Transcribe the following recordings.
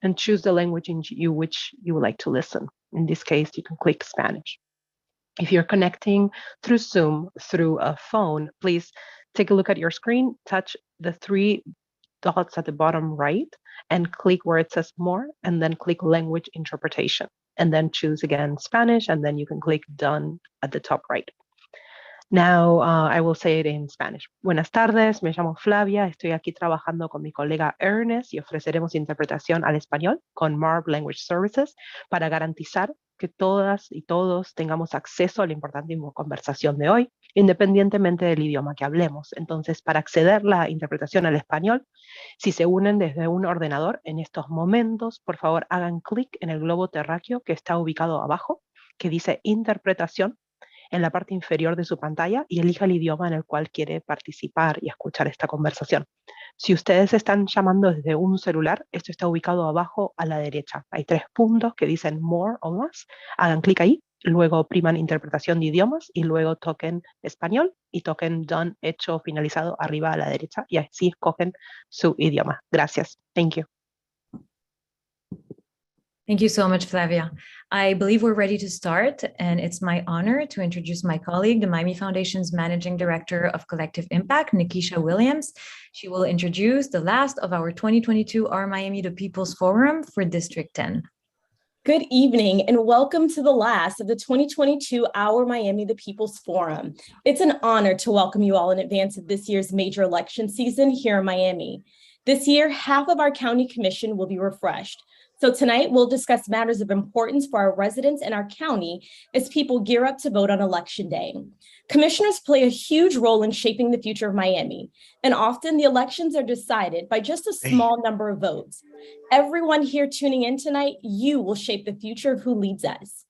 and choose the language in which you would like to listen. In this case, you can click Spanish. If you're connecting through Zoom through a phone, please take a look at your screen, touch the three dots at the bottom right, and click where it says more, and then click language interpretation. And then choose again Spanish, and then you can click done at the top right. Now, I will say it in Spanish. Buenas tardes, me llamo Flavia, estoy aquí trabajando con mi colega Ernest y ofreceremos interpretación al español con Marv Language Services para garantizar que todas y todos tengamos acceso a la importante conversación de hoy, independientemente del idioma que hablemos. Entonces, para acceder a la interpretación al español, si se unen desde un ordenador en estos momentos, por favor hagan clic en el globo terráqueo que está ubicado abajo, que dice interpretación, en la parte inferior de su pantalla, y elija el idioma en el cual quiere participar y escuchar esta conversación. Si ustedes están llamando desde un celular, esto está ubicado abajo a la derecha. Hay 3 puntos que dicen more o más. Hagan clic ahí, luego opriman interpretación de idiomas y luego toquen español y toquen done, hecho, finalizado, arriba a la derecha, y así escogen su idioma. Gracias. Thank you. Thank you so much, Flavia. I believe we're ready to start, and it's my honor to introduce my colleague, the Miami Foundation's Managing Director of Collective Impact, Nikisha Williams. She will introduce the last of our 2022 Our Miami the People's Forum for District 10. Good evening and welcome to the last of the 2022 Our Miami the People's Forum. It's an honor to welcome you all in advance of this year's major election season here in Miami. This year, half of our county commission will be refreshed. So tonight, we'll discuss matters of importance for our residents and our county as people gear up to vote on Election Day. Commissioners play a huge role in shaping the future of Miami, and often the elections are decided by just a small number of votes. Everyone here tuning in tonight, you will shape the future of who leads us.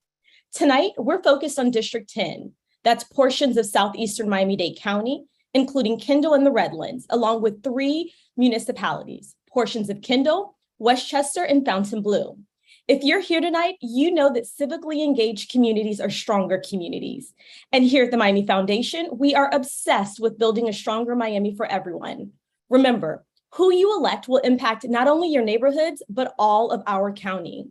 Tonight, we're focused on District 10. That's portions of southeastern Miami-Dade County, including Kendall and the Redlands, along with 3 municipalities, portions of Kendall, Westchester, and Fontainebleau. If you're here tonight, you know that civically engaged communities are stronger communities. And here at the Miami Foundation, we are obsessed with building a stronger Miami for everyone. Remember, who you elect will impact not only your neighborhoods, but all of our county.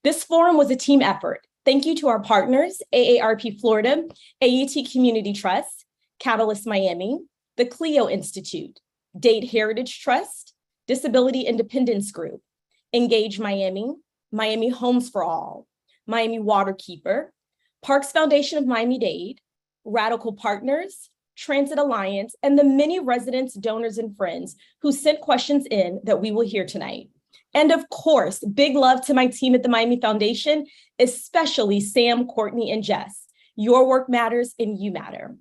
This forum was a team effort. Thank you to our partners, AARP Florida, AET Community Trust, Catalyst Miami, the Clio Institute, Dade Heritage Trust, Disability Independence Group, Engage Miami, Miami Homes for All, Miami Waterkeeper, Parks Foundation of Miami-Dade, Radical Partners, Transit Alliance, and the many residents, donors, and friends who sent questions in that we will hear tonight. And of course, big love to my team at the Miami Foundation, especially Sam, Courtney, and Jess. Your work matters and you matter.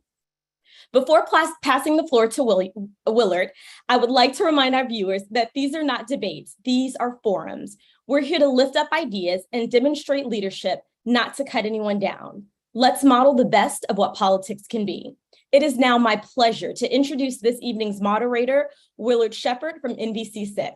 Before passing the floor to Willard, I would like to remind our viewers that these are not debates, these are forums. We're here to lift up ideas and demonstrate leadership, not to cut anyone down. Let's model the best of what politics can be. It is now my pleasure to introduce this evening's moderator, Willard Shepard from NBC6.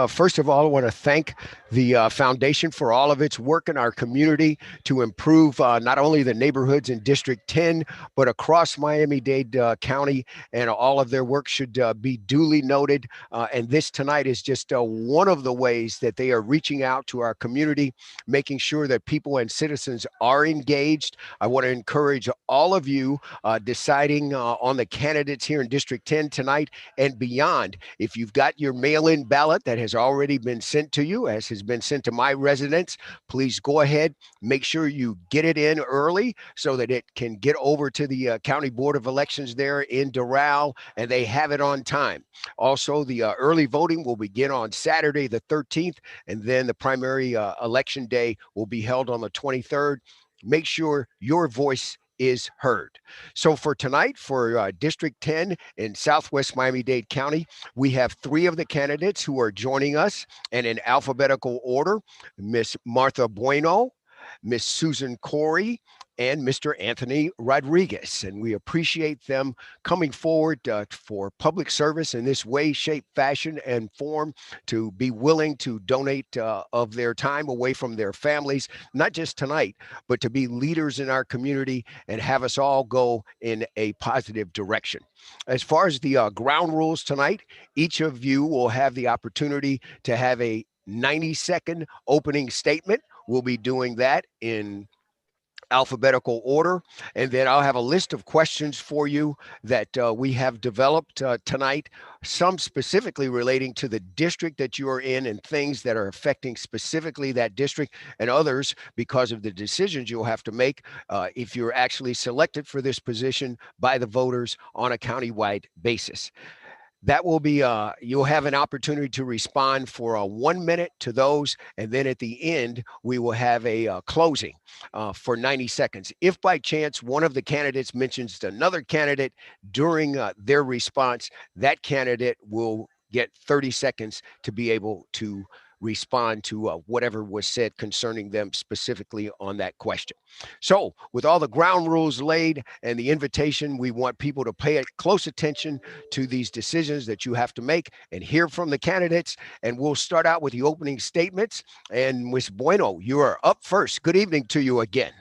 First of all, I want to thank the foundation for all of its work in our community to improve not only the neighborhoods in District 10, but across Miami-Dade County, and all of their work should be duly noted. And this tonight is just one of the ways that they are reaching out to our community, making sure that people and citizens are engaged. I want to encourage all of you deciding on the candidates here in District 10 tonight and beyond. If you've got your mail-in ballot that has already been sent to you, as has been sent to my residents, please go ahead, make sure you get it in early so that it can get over to the County Board of Elections there in Doral, and they have it on time. Also, the early voting will begin on Saturday the 13th, and then the primary election day will be held on the 23rd. Make sure your voice is heard. So for tonight, for District 10 in Southwest Miami-Dade County, we have 3 of the candidates who are joining us, and in alphabetical order, Miss Martha Bueno, Miss Susan Corey, and Mr. Anthony Rodriguez. And we appreciate them coming forward for public service in this way, shape, fashion, and form, to be willing to donate of their time away from their families, not just tonight, but to be leaders in our community and have us all go in a positive direction. As far as the ground rules tonight, each of you will have the opportunity to have a 90-second opening statement. We'll be doing that in alphabetical order, and then I'll have a list of questions for you that we have developed tonight, some specifically relating to the district that you are in and things that are affecting specifically that district, and others because of the decisions you'll have to make if you're actually selected for this position by the voters on a countywide basis. That will be, you'll have an opportunity to respond for 1 minute to those. And then at the end, we will have a closing for 90 seconds. If by chance one of the candidates mentions another candidate during their response, that candidate will get 30 seconds to be able to respond to whatever was said concerning them specifically on that question. So with all the ground rules laid and the invitation, we want people to pay close attention to these decisions that you have to make and hear from the candidates. And we'll start out with the opening statements. And Ms. Bueno, you are up first. Good evening to you again.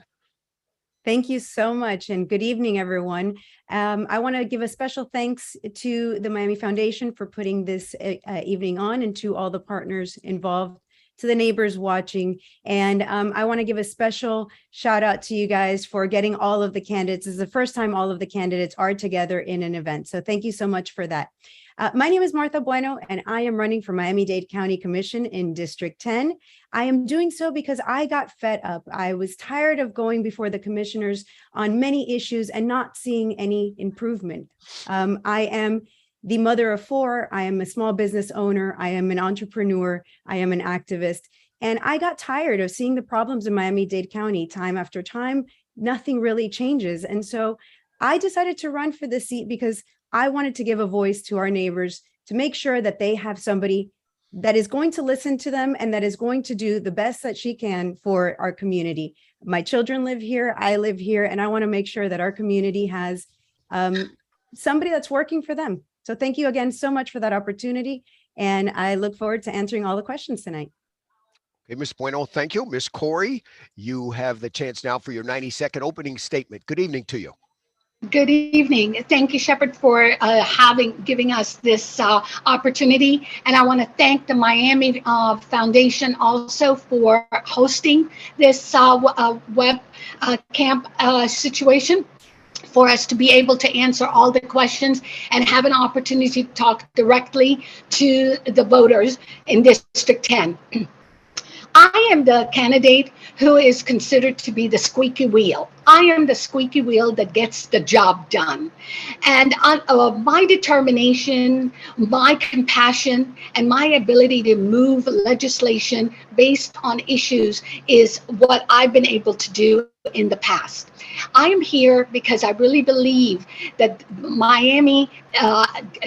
Thank you so much, and good evening, everyone. I want to give a special thanks to the Miami Foundation for putting this evening on, and to all the partners involved, to the neighbors watching. And I want to give a special shout out to you guys for getting all of the candidates. This is the first time all of the candidates are together in an event. So thank you so much for that. My name is Martha Bueno, and I am running for Miami-Dade County Commission in District 10. I am doing so because I got fed up. I was tired of going before the commissioners on many issues and not seeing any improvement. I am the mother of 4. I am a small business owner. I am an entrepreneur. I am an activist. And I got tired of seeing the problems in Miami-Dade County time after time. Nothing really changes. And so I decided to run for the seat because I wanted to give a voice to our neighbors, to make sure that they have somebody that is going to listen to them and that is going to do the best that she can for our community. My children live here, I live here, and I want to make sure that our community has somebody that's working for them. So thank you again so much for that opportunity. And I look forward to answering all the questions tonight. Okay, Ms. Bueno, thank you. Ms. Corey, you have the chance now for your 90-second opening statement. Good evening to you. Good evening. Thank you, Shepard, for giving us this opportunity. And I want to thank the Miami Foundation also for hosting this web camp situation, for us to be able to answer all the questions and have an opportunity to talk directly to the voters in District 10. I am the candidate who is considered to be the squeaky wheel. I am the squeaky wheel that gets the job done. And my determination, my compassion, and my ability to move legislation based on issues is what I've been able to do in the past. I am here because I really believe that Miami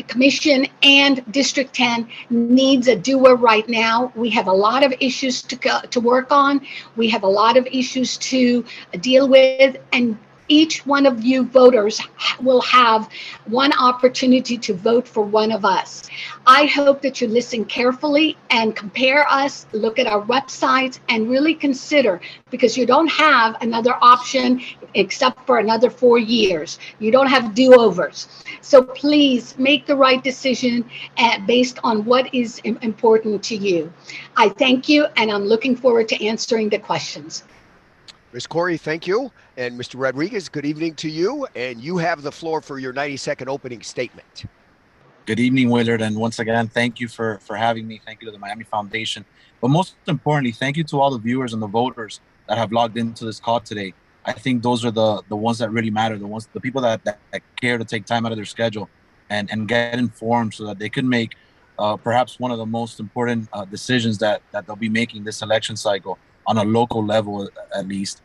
Commission and District 10 needs a doer right now. We have a lot of issues to work on. We have a lot of issues to deal with, and each one of you voters will have one opportunity to vote for one of us. I hope that you listen carefully and compare us, look at our websites, and really consider, because you don't have another option except for another 4 years. You don't have do-overs. So please make the right decision based on what is important to you. I thank you, and I'm looking forward to answering the questions. Ms. Corey, thank you. And Mr. Rodriguez, good evening to you. And you have the floor for your 90-second opening statement. Good evening, Willard. And once again, thank you for having me. Thank you to the Miami Foundation. But most importantly, thank you to all the viewers and the voters that have logged into this call today. I think those are the ones that really matter, the people that care to take time out of their schedule and get informed so that they can make perhaps one of the most important decisions that they'll be making this election cycle on a local level, at least.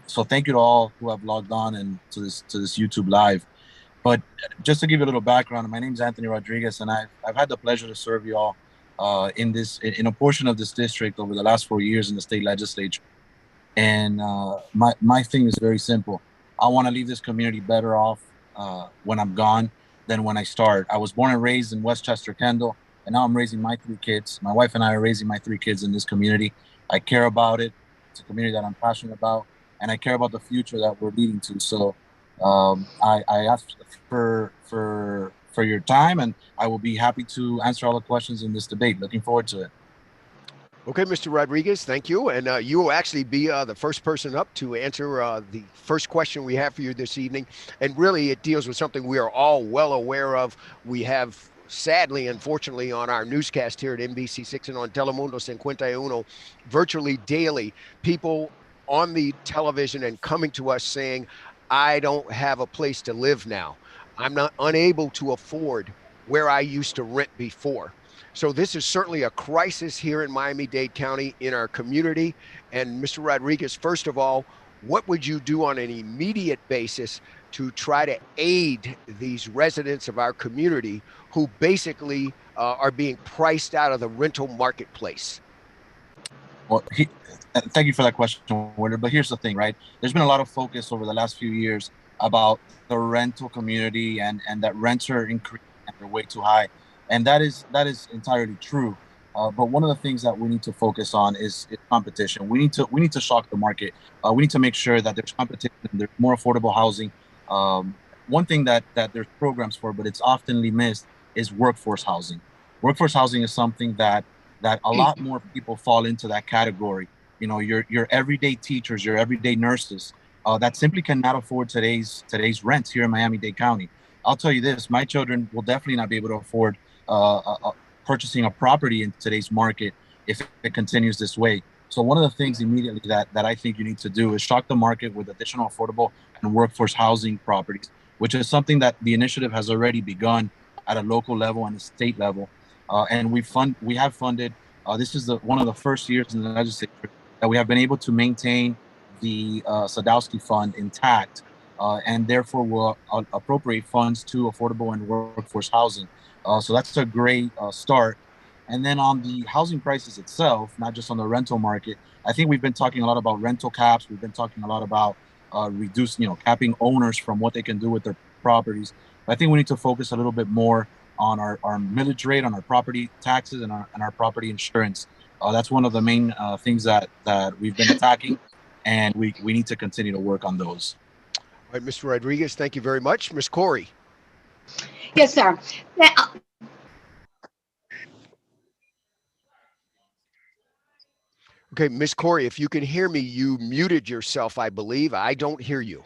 So thank you to all who have logged on and to this YouTube live. But just to give you a little background, my name is Anthony Rodriguez, and I've had the pleasure to serve you all in a portion of this district over the last 4 years in the state legislature. And my thing is very simple. I want to leave this community better off when I'm gone than when I start. I was born and raised in Westchester, Kendall, and now I'm raising my 3 kids. My wife and I are raising my 3 kids in this community. I care about it. It's a community that I'm passionate about, and I care about the future that we're leading to. So I ask for your time, and I will be happy to answer all the questions in this debate. Looking forward to it. Okay, Mr. Rodriguez, thank you. And you will actually be the first person up to answer the first question we have for you this evening. And really, it deals with something we are all well aware of. We have, sadly, unfortunately, on our newscast here at NBC6 and on Telemundo 51, virtually daily, people on the television and coming to us saying, I don't have a place to live now. I'm not unable to afford where I used to rent before. So this is certainly a crisis here in Miami-Dade County in our community. And Mr. Rodriguez, first of all, what would you do on an immediate basis to try to aid these residents of our community who basically are being priced out of the rental marketplace? Well, thank you for that question, Willard. But here's the thing, right? There's been a lot of focus over the last few years about the rental community and that rents are increasing and they're way too high. And that is entirely true. But one of the things that we need to focus on is competition. We need to shock the market. We need to make sure that there's competition, there's more affordable housing. One thing that there's programs for, but it's oftenly missed, is workforce housing. Workforce housing is something that a lot more people fall into that category. You know, your everyday teachers, your everyday nurses that simply cannot afford today's rents here in Miami-Dade County. I'll tell you this: my children will definitely not be able to afford purchasing a property in today's market if it continues this way. So one of the things immediately that I think you need to do is shock the market with additional affordable and workforce housing properties, which is something that the initiative has already begun at a local level and a state level. And we have funded. This is one of the first years in the legislature that we have been able to maintain the Sadowski Fund intact, and therefore will appropriate funds to affordable and workforce housing. So that's a great start. And then on the housing prices itself, not just on the rental market, I think we've been talking a lot about rental caps. We've been talking a lot about capping owners from what they can do with their properties. But I think we need to focus a little bit more on our millage rate, on our property taxes, and our property insurance. That's one of the main things that we've been attacking, and we need to continue to work on those. All right, Mr. Rodriguez, thank you very much. Ms. Corey. Yes, sir. Now, okay, Ms. Corey, if you can hear me, you muted yourself, I believe. I don't hear you.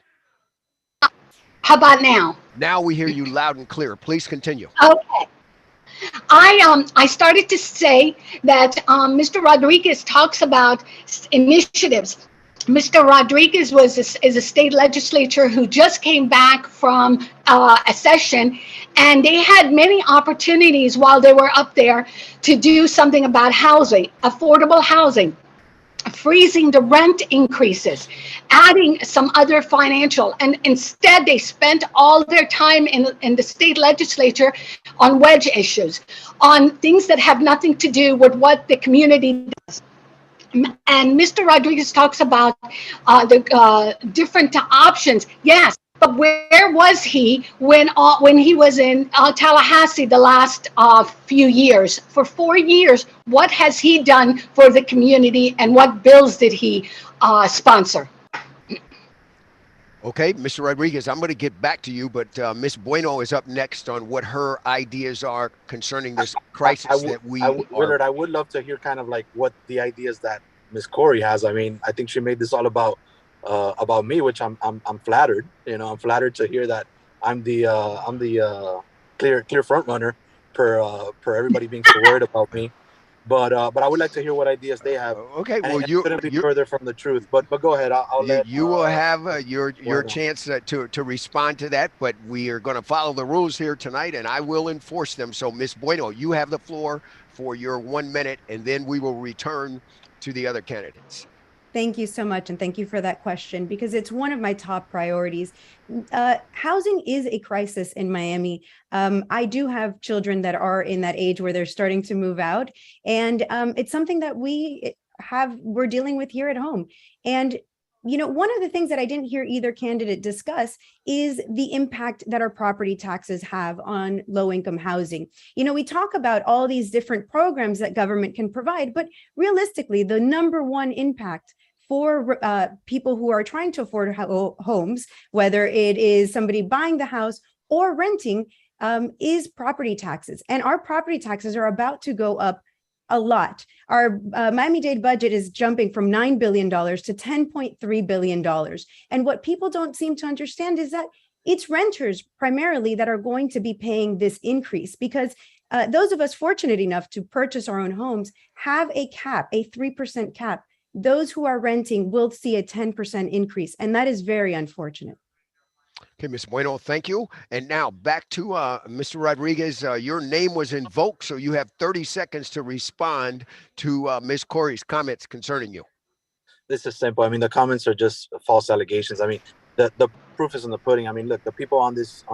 how about now? Now we hear you loud and clear. Please continue. Okay. I started to say that Mr. Rodriguez talks about initiatives. Mr. Rodriguez is a state legislature who just came back from a session, and they had many opportunities while they were up there to do something about housing, affordable housing, freezing the rent increases, adding some other financial, and instead they spent all their time in the state legislature on wedge issues, on things that have nothing to do with what the community does. And Mr. Rodriguez talks about the different options. Yes, but where was he when he was in Tallahassee the last few years? For 4 years, what has he done for the community, and what bills did he sponsor? Okay, Mr. Rodriguez, I'm going to get back to you, but Ms. Bueno is up next on what her ideas are concerning this crisis Willard, I would love to hear kind of like what the ideas that Ms. Corey has. I mean, I think she made this all about me, which I'm flattered. You know, I'm flattered to hear that I'm the clear front runner per everybody being so worried about me. But I would like to hear what ideas they have. Okay, well, you couldn't be further from the truth. But go ahead. I'll let you will have your chance to respond to that. But we are going to follow the rules here tonight, and I will enforce them. So, Ms. Bueno, you have the floor for your 1 minute, and then we will return to the other candidates. Thank you so much. And thank you for that question, because it's one of my top priorities. Housing is a crisis in Miami. I do have children that are in that age where they're starting to move out. And it's something that we we're dealing with here at home. And one of the things that I didn't hear either candidate discuss is the impact that our property taxes have on low-income housing. We talk about all these different programs that government can provide, but realistically, the number one impact for people who are trying to afford homes, whether it is somebody buying the house or renting, is property taxes. And our property taxes are about to go up a lot. Our Miami-Dade budget is jumping from $9 billion to $10.3 billion. And what people don't seem to understand is that it's renters primarily that are going to be paying this increase, because those of us fortunate enough to purchase our own homes have a cap, a 3% cap. Those who are renting will see a 10% increase, and that is very unfortunate. Okay, Ms. Bueno, thank you. And now back to Mr. Rodriguez. Your name was invoked, so you have 30 seconds to respond to Ms. Corey's comments concerning you. This is simple. I mean, the comments are just false allegations. I mean, the proof is in the pudding. I mean, look, the people on this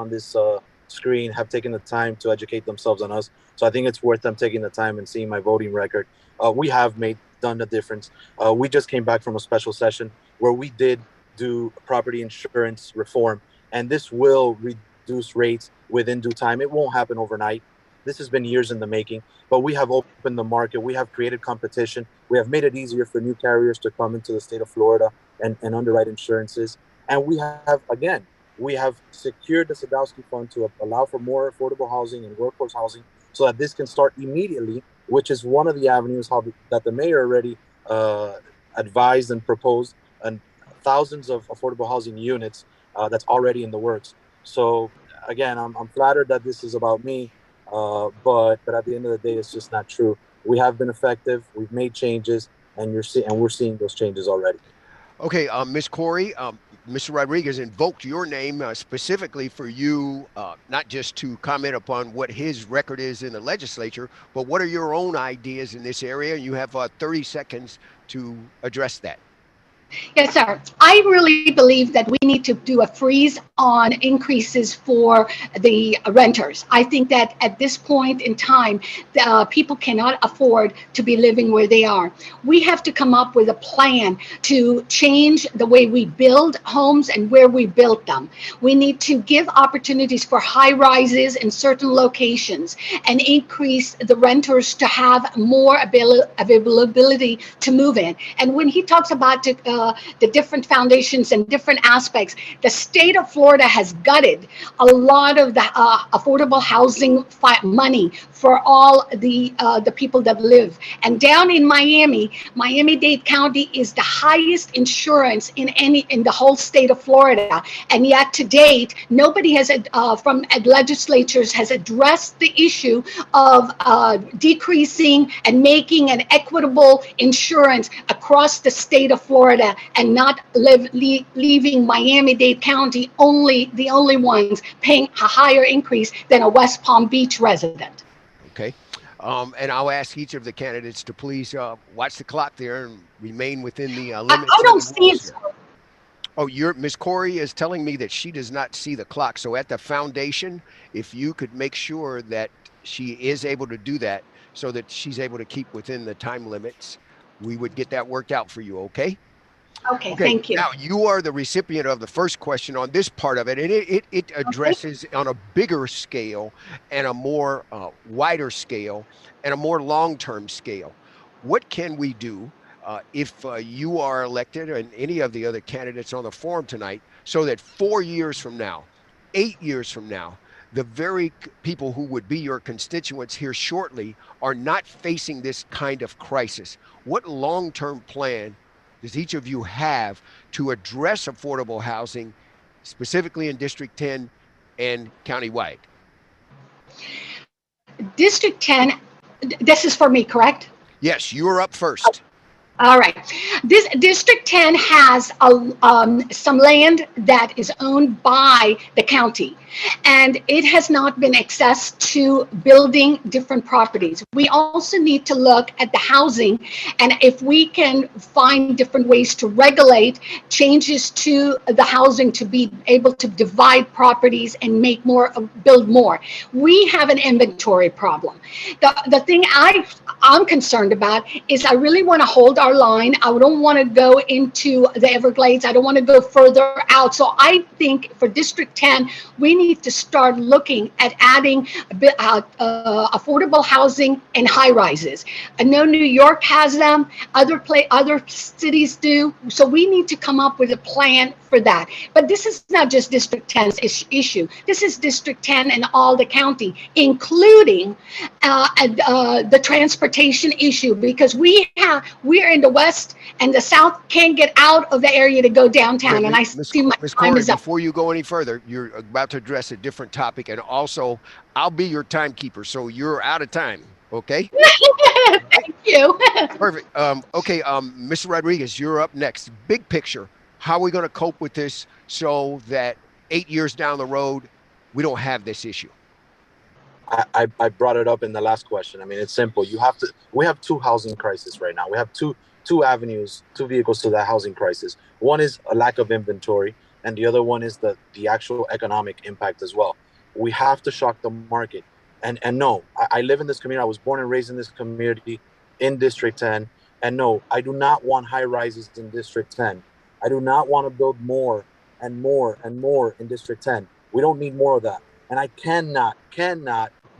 screen have taken the time to educate themselves on us. So I think it's worth them taking the time and seeing my voting record. We have done the difference. We just came back from a special session where we did do property insurance reform, and this will reduce rates within due time. It won't happen overnight. This has been years in the making, but we have opened the market. We have created competition. We have made it easier for new carriers to come into the state of Florida and underwrite insurances. And we have secured the Sadowski Fund to allow for more affordable housing and workforce housing so that this can start immediately, which is one of the avenues that the mayor already advised and proposed, and thousands of affordable housing units that's already in the works. So again, I'm flattered that this is about me, but at the end of the day, it's just not true. We have been effective. We've made changes, and we're seeing those changes already. Okay, Ms. Corey, Mr. Rodriguez invoked your name specifically for you, not just to comment upon what his record is in the legislature, but what are your own ideas in this area? You have 30 seconds to address that. Yes, sir. I really believe that we need to do a freeze on increases for the renters. I think that at this point in time, people cannot afford to be living where they are. We have to come up with a plan to change the way we build homes and where we build them. We need to give opportunities for high rises in certain locations and increase the renters to have more availability to move in. And when he talks about the different foundations and different aspects, the state of Florida has gutted a lot of the affordable housing money for all the people that live. And down in Miami-Dade County is the highest insurance in the whole state of Florida. And yet to date, nobody has from legislatures has addressed the issue of decreasing and making an equitable insurance across the state of Florida, and not leaving Miami-Dade County the only ones paying a higher increase than a West Palm Beach resident. Okay. And I'll ask each of the candidates to please watch the clock there and remain within the limits. I don't see it. Oh, Ms. Corey is telling me that she does not see the clock. So at the foundation, if you could make sure that she is able to do that so that she's able to keep within the time limits, we would get that worked out for you, okay? Okay, thank you. Now, you are the recipient of the first question on this part of it, and it addresses on a bigger scale and a more wider scale and a more long-term scale. What can we do if you are elected and any of the other candidates on the forum tonight so that 4 years from now, 8 years from now, the very people who would be your constituents here shortly are not facing this kind of crisis? What long-term plan does each of you have to address affordable housing, specifically in District 10 and countywide? District 10, this is for me, correct? Yes, you are up first. All right. This District 10 has some land that is owned by the county, and it has not been accessed to building different properties. We also need to look at the housing, and if we can find different ways to regulate changes to the housing to be able to divide properties and make more, build more. We have an inventory problem. The thing I'm concerned about is I really want to hold our line. I don't want to go into the Everglades. I don't want to go further out. So I think for District 10, we need to start looking at adding affordable housing and high rises. I know New York has them. Other cities do. So we need to come up with a plan for that. But this is not just District 10's issue. This is District 10 and all the county, including the transportation issue, because we're in the west and the south can't get out of the area to go downtown. Wait, and I see my Ms. time Corey, is up. before you go any further, you're about to address a different topic, and also I'll be your timekeeper, so you're out of time. Okay. Thank you. Perfect. Okay. Mr. Rodriguez, you're up next. Big picture. How are we going to cope with this so that 8 years down the road, we don't have this issue? I brought it up in the last question. I mean, it's simple. We have two housing crises right now. We have two avenues, two vehicles to that housing crisis. One is a lack of inventory, and the other one is the actual economic impact as well. We have to shock the market. And no, I live in this community. I was born and raised in this community in District 10. And no, I do not want high rises in District 10. I do not want to build more and more and more in District 10. We don't need more of that. And I cannot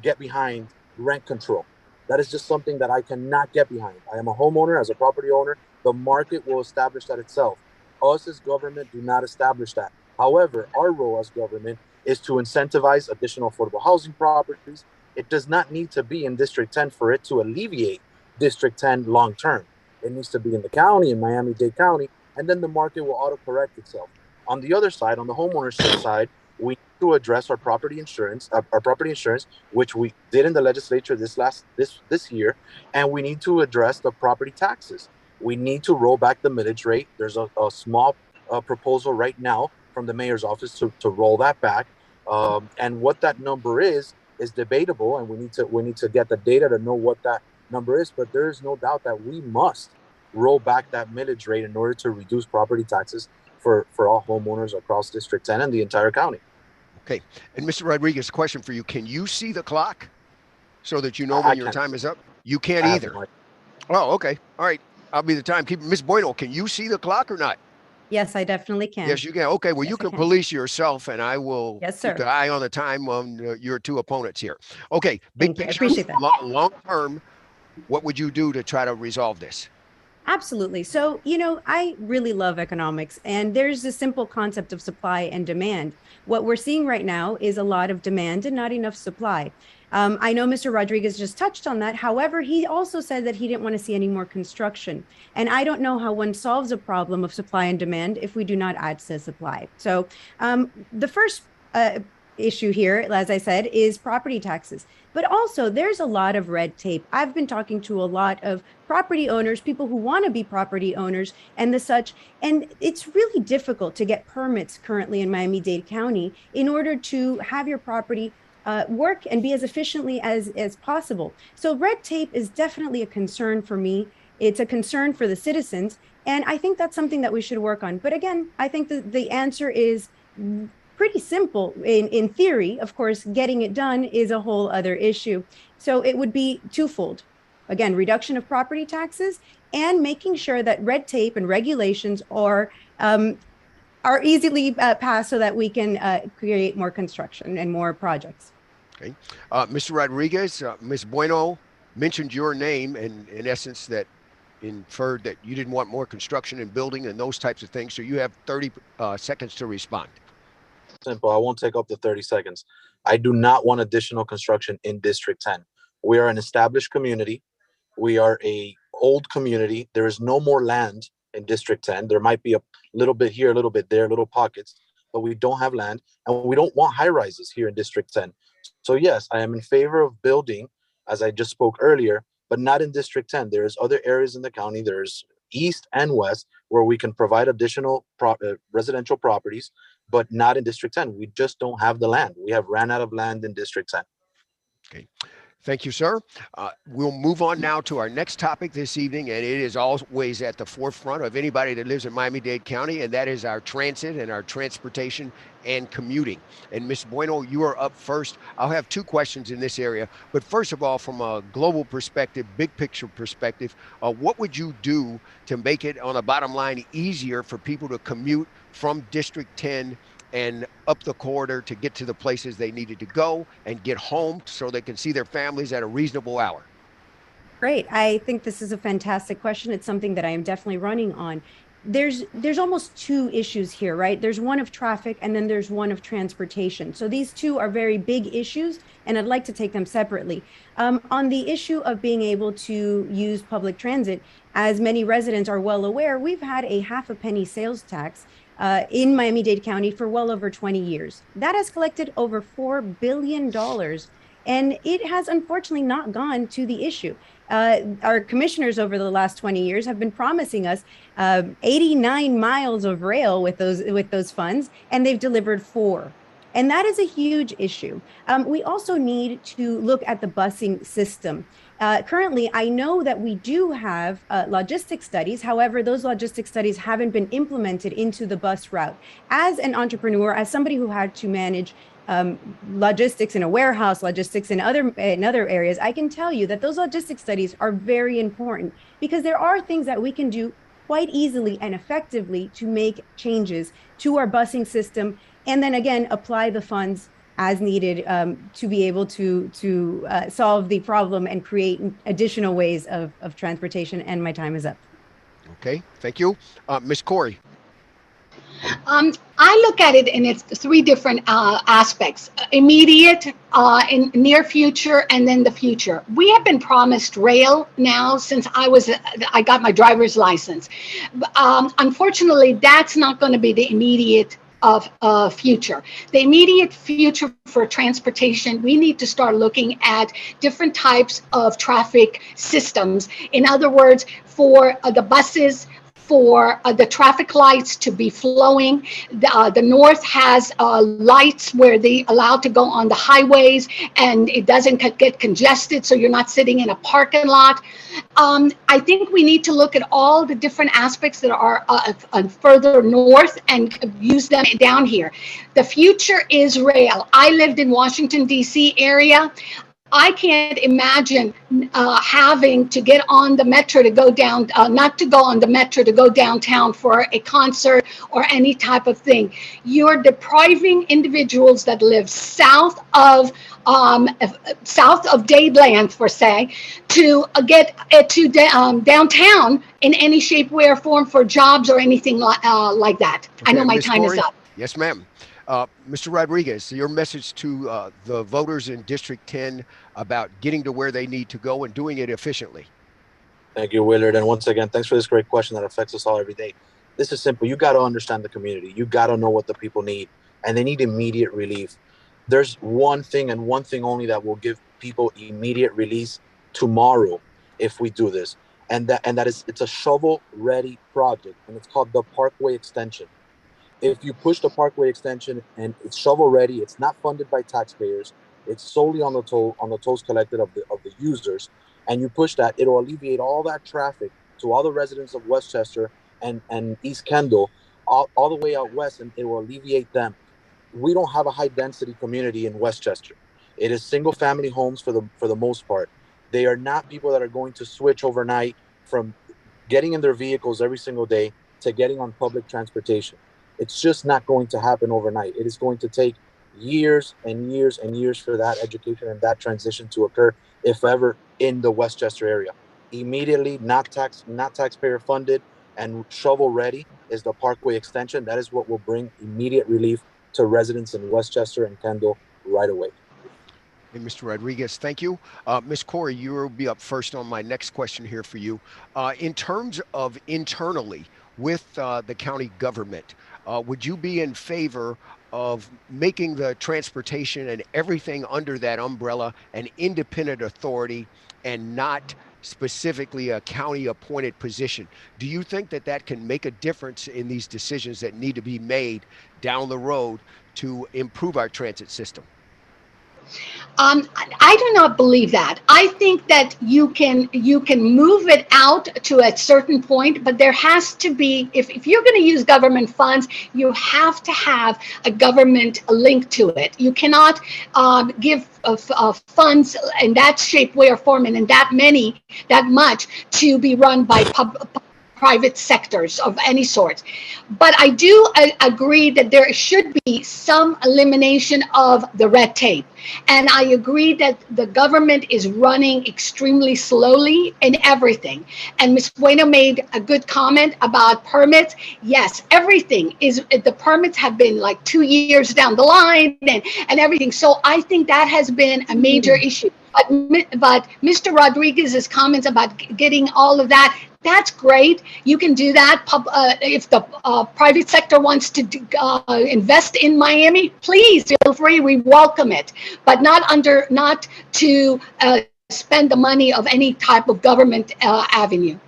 get behind rent control. That is just something that I cannot get behind. I am a homeowner, as a property owner. The market will establish that itself. Us as government do not establish that. However, our role as government is to incentivize additional affordable housing properties. It does not need to be in District 10 for it to alleviate District 10 long term. It needs to be in the county, in Miami-Dade County, and then the market will auto-correct itself. On the other side, on the homeownership side, we need to address our property insurance, which we did in the legislature this year, and we need to address the property taxes. We need to roll back the millage rate. There's a small proposal right now from the mayor's office to roll that back, and what that number is debatable, and we need to get the data to know what that number is. But there is no doubt that we must roll back that millage rate in order to reduce property taxes for all homeowners across District 10 and the entire county. Okay. And Mr. Rodriguez, question for you. Can you see the clock so that you know when your time is up? You can't either. Oh, okay. All right. I'll be the timekeeper. Ms. Bueno, can you see the clock or not? Yes, I definitely can. Yes, you can. Okay. Well, Yes, you I can can. police yourself, and I will Yes, sir. keep an eye on the time on your two opponents here. Okay. Big Thank you. I picture, appreciate that. long term, what would you do to try to resolve this? Absolutely. So, I really love economics, and there's a simple concept of supply and demand. What we're seeing right now is a lot of demand and not enough supply. I know Mr. Rodriguez just touched on that. However, he also said that he didn't want to see any more construction. And I don't know how one solves a problem of supply and demand if we do not add to supply. So the first issue here, as I said, is property taxes. But also there's a lot of red tape. I've been talking to a lot of property owners, people who want to be property owners and the such. And it's really difficult to get permits currently in Miami-Dade County in order to have your property work and be as efficiently as possible. So red tape is definitely a concern for me. It's a concern for the citizens. And I think that's something that we should work on. But again, I think the answer is pretty simple in theory. Of course, getting it done is a whole other issue. So it would be twofold. Again, reduction of property taxes and making sure that red tape and regulations are easily passed so that we can create more construction and more projects. Okay. Mr. Rodriguez, Ms. Bueno mentioned your name, and in essence that inferred that you didn't want more construction and building and those types of things. So you have 30 seconds to respond. Simple. I won't take up the 30 seconds. I do not want additional construction in District 10. We are an established community. We are a old community. There is no more land in District 10. There might be a little bit here, a little bit there, little pockets, but we don't have land, and we don't want high rises here in District 10. So yes, I am in favor of building, as I just spoke earlier, but not in District 10. There's other areas in the county. There's east and west where we can provide additional residential properties, but not in District 10. We just don't have the land. We have ran out of land in District 10. Okay. Thank you, sir. We'll move on now to our next topic this evening, and it is always at the forefront of anybody that lives in Miami-Dade County, and that is our transit and our transportation and commuting. And Ms. Bueno, you are up first. I'll have two questions in this area, but first of all, from a global perspective, big picture perspective, what would you do to make it, on a bottom line, easier for people to commute from District 10 and up the corridor to get to the places they needed to go and get home so they can see their families at a reasonable hour? Great. I think this is a fantastic question. It's something that I am definitely running on. There's almost two issues here, right? There's one of traffic and then there's one of transportation. So these two are very big issues, and I'd like to take them separately. On the issue of being able to use public transit, as many residents are well aware, we've had a half a penny sales tax in Miami-Dade County for well over 20 years. That has collected over $4 billion, and it has unfortunately not gone to the issue. Our commissioners over the last 20 years have been promising us 89 miles of rail with those funds, and they've delivered 4. And that is a huge issue. We also need to look at the busing system. Currently, I know that we do have logistics studies. However, those logistics studies haven't been implemented into the bus route. As an entrepreneur, as somebody who had to manage logistics in a warehouse, logistics in other areas, I can tell you that those logistics studies are very important, because there are things that we can do quite easily and effectively to make changes to our busing system, and then again apply the funds as needed to be able to solve the problem and create additional ways of transportation. And my time is up. Okay, thank you. Ms. Corey. I look at it in its 3 different aspects: immediate, in near future, and then the future. We have been promised rail now since I got my driver's license. Unfortunately, that's not going to be the immediate future. The immediate future for transportation, we need to start looking at different types of traffic systems. In other words, for the buses, for the traffic lights to be flowing. The north has lights where they allowed to go on the highways, and it doesn't get congested, so you're not sitting in a parking lot. I think we need to look at all the different aspects that are further north and use them down here. The future is rail. I lived in Washington, D.C. area. I can't imagine having to get on the metro to go down, not to go on the metro to go downtown for a concert or any type of thing. You're depriving individuals that live south of Dadeland, for say, to get to downtown in any shape, way, or form for jobs or anything like that. Okay, I know my time is up. Yes, ma'am. Mr. Rodriguez, your message to the voters in District 10 about getting to where they need to go and doing it efficiently. Thank you, Willard. And once again, thanks for this great question that affects us all every day. This is simple. You got to understand the community. You got to know what the people need, and they need immediate relief. There's one thing and one thing only that will give people immediate release tomorrow if we do this. And that is, it's a shovel-ready project, and it's called the Parkway Extension. If you push the Parkway Extension and it's shovel ready, it's not funded by taxpayers, it's solely on the tolls collected of the users, and you push that, it'll alleviate all that traffic to all the residents of Westchester and East Kendall, all the way out west, and it will alleviate them. We don't have a high density community in Westchester. It is single family homes for the most part. They are not people that are going to switch overnight from getting in their vehicles every single day to getting on public transportation. It's just not going to happen overnight. It is going to take years and years and years for that education and that transition to occur, if ever, in the Westchester area. Immediately, not taxpayer funded and shovel ready is the Parkway Extension. That is what will bring immediate relief to residents in Westchester and Kendall right away. Hey, Mr. Rodriguez, thank you. Ms. Corey, you will be up first on my next question here for you. In terms of internally with the county government, would you be in favor of making the transportation and everything under that umbrella an independent authority and not specifically a county appointed position? Do you think that that can make a difference in these decisions that need to be made down the road to improve our transit system? I do not believe that. I think that you can move it out to a certain point, but there has to be, if you're going to use government funds, you have to have a government link to it. You cannot give funds in that shape, way, or form, and in that much to be run by private sectors of any sort. But I do agree that there should be some elimination of the red tape. And I agree that the government is running extremely slowly in everything. And Ms. Bueno made a good comment about permits. Yes, everything is, the permits have been like 2 years down the line and everything. So I think that has been a major issue. But Mr. Rodriguez's comments about getting all of that, that's great. You can do that. If the private sector wants to invest in Miami, please feel free. We welcome it, but not to spend the money of any type of government avenue.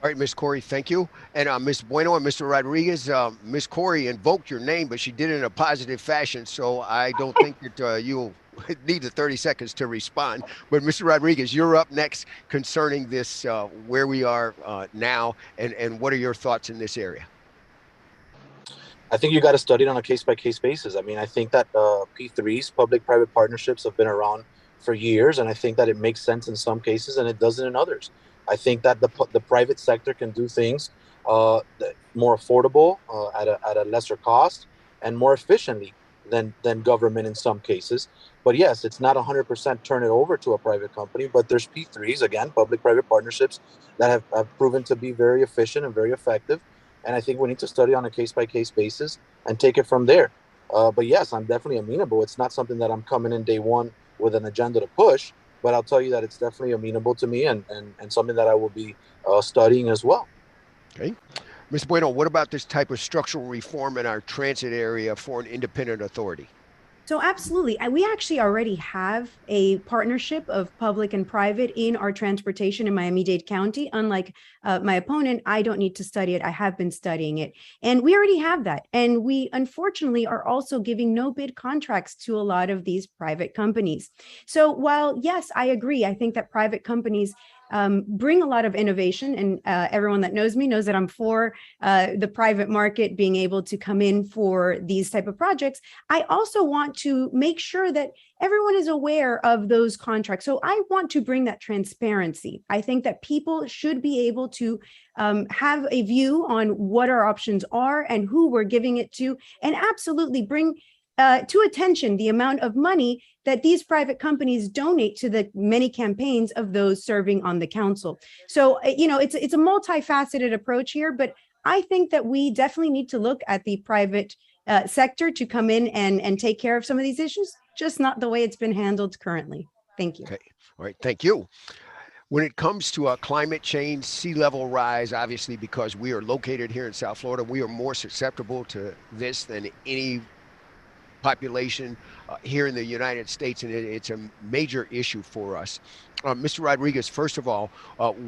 All right, Ms. Corey, thank you. And Ms. Bueno and Mr. Rodriguez, Ms. Corey invoked your name, but she did it in a positive fashion. So I don't think that you'll need the 30 seconds to respond. But Mr. Rodriguez, you're up next concerning this, where we are now, and what are your thoughts in this area? I think you got to study it on a case-by-case basis. I mean, I think that P3s, public-private partnerships, have been around for years, and I think that it makes sense in some cases and it doesn't in others. I think that the private sector can do things more affordable, at a lesser cost, and more efficiently than government in some cases. But yes, it's not 100% turn it over to a private company, but there's P3s, again, public-private partnerships, that have proven to be very efficient and very effective. And I think we need to study on a case-by-case basis and take it from there. But yes, I'm definitely amenable. It's not something that I'm coming in day one with an agenda to push, but I'll tell you that it's definitely amenable to me and something that I will be studying as well. Okay. Ms. Bueno, what about this type of structural reform in our transit area for an independent authority? So absolutely. We actually already have a partnership of public and private in our transportation in Miami-Dade County. Unlike my opponent, I don't need to study it. I have been studying it. And we already have that. And we unfortunately are also giving no bid contracts to a lot of these private companies. So while, yes, I agree, I think that private companies bring a lot of innovation, and everyone that knows me knows that I'm for the private market being able to come in for these type of projects. I also want to make sure that everyone is aware of those contracts. So I want to bring that transparency. I think that people should be able to have a view on what our options are and who we're giving it to, and absolutely bring to attention the amount of money that these private companies donate to the many campaigns of those serving on the council. So, it's a multifaceted approach here, but I think that we definitely need to look at the private sector to come in and take care of some of these issues, just not the way it's been handled currently. Thank you. Okay. All right. Thank you. When it comes to climate change, sea level rise, obviously, because we are located here in South Florida, we are more susceptible to this than any population here in the United States, and it's a major issue for us. Mr. Rodriguez, first of all,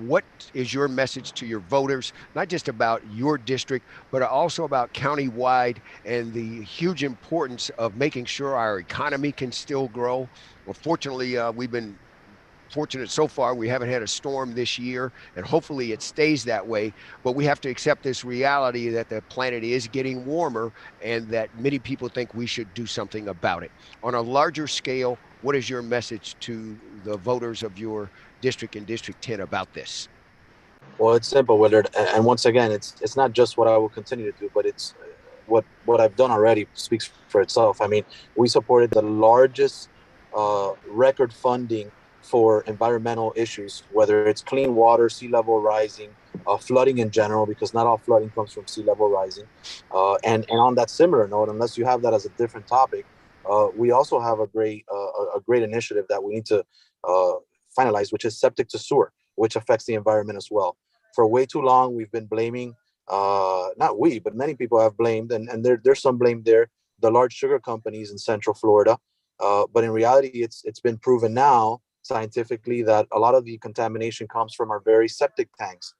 what is your message to your voters, not just about your district, but also about countywide and the huge importance of making sure our economy can still grow? Well, fortunately, we've been fortunate so far. We haven't had a storm this year, and hopefully it stays that way. But we have to accept this reality that the planet is getting warmer and that many people think we should do something about it. On a larger scale, what is your message to the voters of your district and District 10 about this? Well, it's simple, Willard. And once again, it's not just what I will continue to do, but it's what I've done already speaks for itself. I mean, we supported the largest record funding for environmental issues, whether it's clean water, sea level rising, flooding in general, because not all flooding comes from sea level rising. And on that similar note, unless you have that as a different topic, we also have a great initiative that we need to finalize, which is septic to sewer, which affects the environment as well. For way too long, we've been blaming, not we, but many people have blamed, and there's some blame there, the large sugar companies in Central Florida. But in reality, it's been proven now scientifically that a lot of the contamination comes from our very septic tanks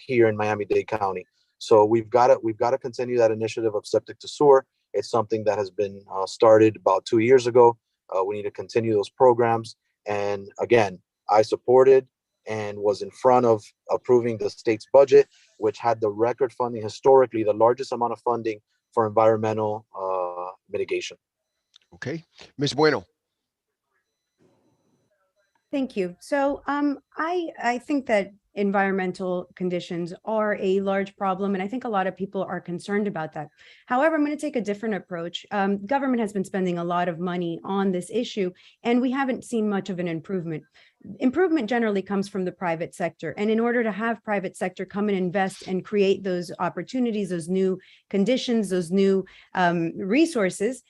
here in Miami-Dade County. So we've got to continue that initiative of septic to sewer. It's something that has been started about 2 years ago. We need to continue those programs. And again, I supported and was in front of approving the state's budget, which had the record funding, historically the largest amount of funding for environmental mitigation. Okay, Ms. Bueno. Thank you. So I think that environmental conditions are a large problem, and I think a lot of people are concerned about that. However, I'm going to take a different approach. Government has been spending a lot of money on this issue, and we haven't seen much of an improvement. Improvement generally comes from the private sector, and in order to have private sector come and invest and create those opportunities, those new conditions, those new resources,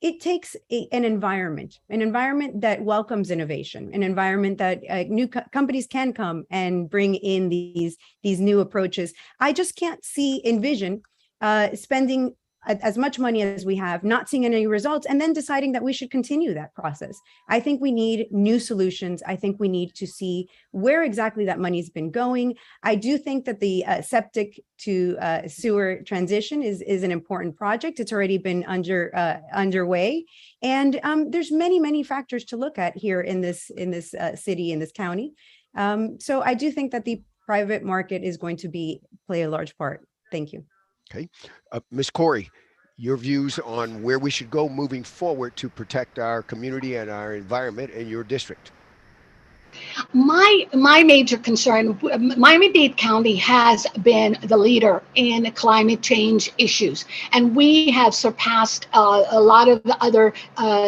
it takes an environment that welcomes innovation, an environment that new companies can come and bring in these new approaches. I just can't envision spending as much money as we have, not seeing any results, and then deciding that we should continue that process. I think we need new solutions. I think we need to see where exactly that money's been going. I do think that the septic to sewer transition is an important project. It's already been underway, and there's many factors to look at here in this city, in this county. So I do think that the private market is going to play a large part. Thank you. Okay, Ms. Corey, your views on where we should go moving forward to protect our community and our environment in your district. My major concern, Miami-Dade County has been the leader in climate change issues, and we have surpassed a lot of the other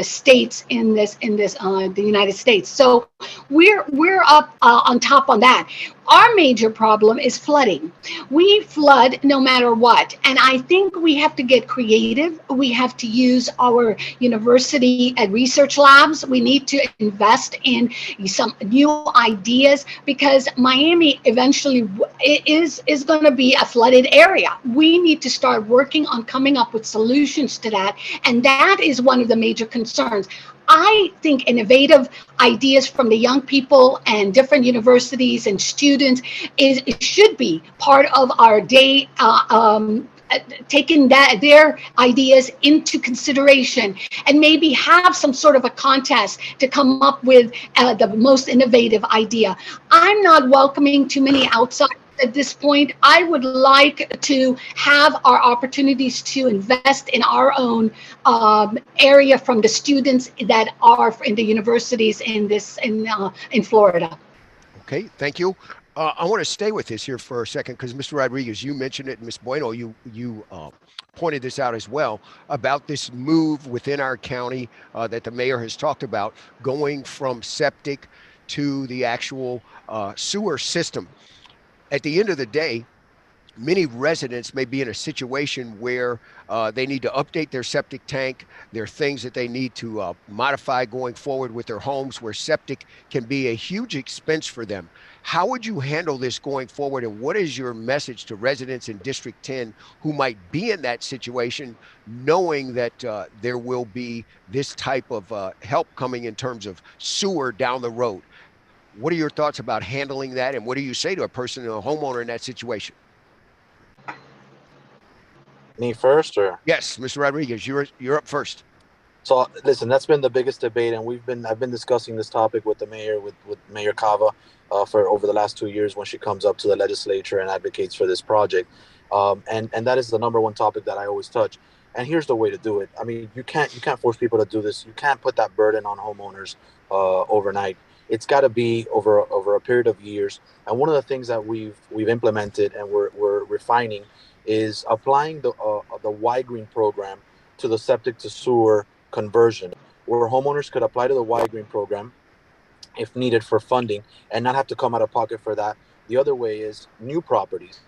states in the United States. So we're up on top on that. Our major problem is flooding. We flood no matter what, and I think we have to get creative. We have to use our university and research labs. We need to invest in some new ideas, because Miami eventually is going to be a flooded area. We need to start working on coming up with solutions to that, and that is one of the major concerns. I think innovative ideas from the young people and different universities and students it should be part of our day, taking their ideas into consideration, and maybe have some sort of a contest to come up with the most innovative idea. I'm not welcoming too many outsiders at this point. I would like to have our opportunities to invest in our own area from the students that are in the universities in Florida. Okay, thank you. I want to stay with this here for a second, because Mr. Rodriguez, you mentioned it, and Ms. Bueno, you pointed this out as well, about this move within our county that the mayor has talked about, going from septic to the actual sewer system. At the end of the day, many residents may be in a situation where they need to update their septic tank. There are things that they need to modify going forward with their homes, where septic can be a huge expense for them. How would you handle this going forward, and what is your message to residents in District 10 who might be in that situation, knowing that there will be this type of help coming in terms of sewer down the road? What are your thoughts about handling that, and what do you say to a person, a homeowner in that situation? Me first, or? Yes, Mr. Rodriguez, you're up first. So listen, that's been the biggest debate, and I've been discussing this topic with the mayor, with Mayor Cava, for over the last 2 years when she comes up to the legislature and advocates for this project, and that is the number one topic that I always touch. And here's the way to do it. I mean, you can't force people to do this. You can't put that burden on homeowners overnight. It's got to be over a period of years. And one of the things that we've implemented and we're refining is applying the Y-Green program to the septic to sewer conversion, where homeowners could apply to the Y-Green program if needed for funding and not have to come out of pocket for that. The other way is new properties,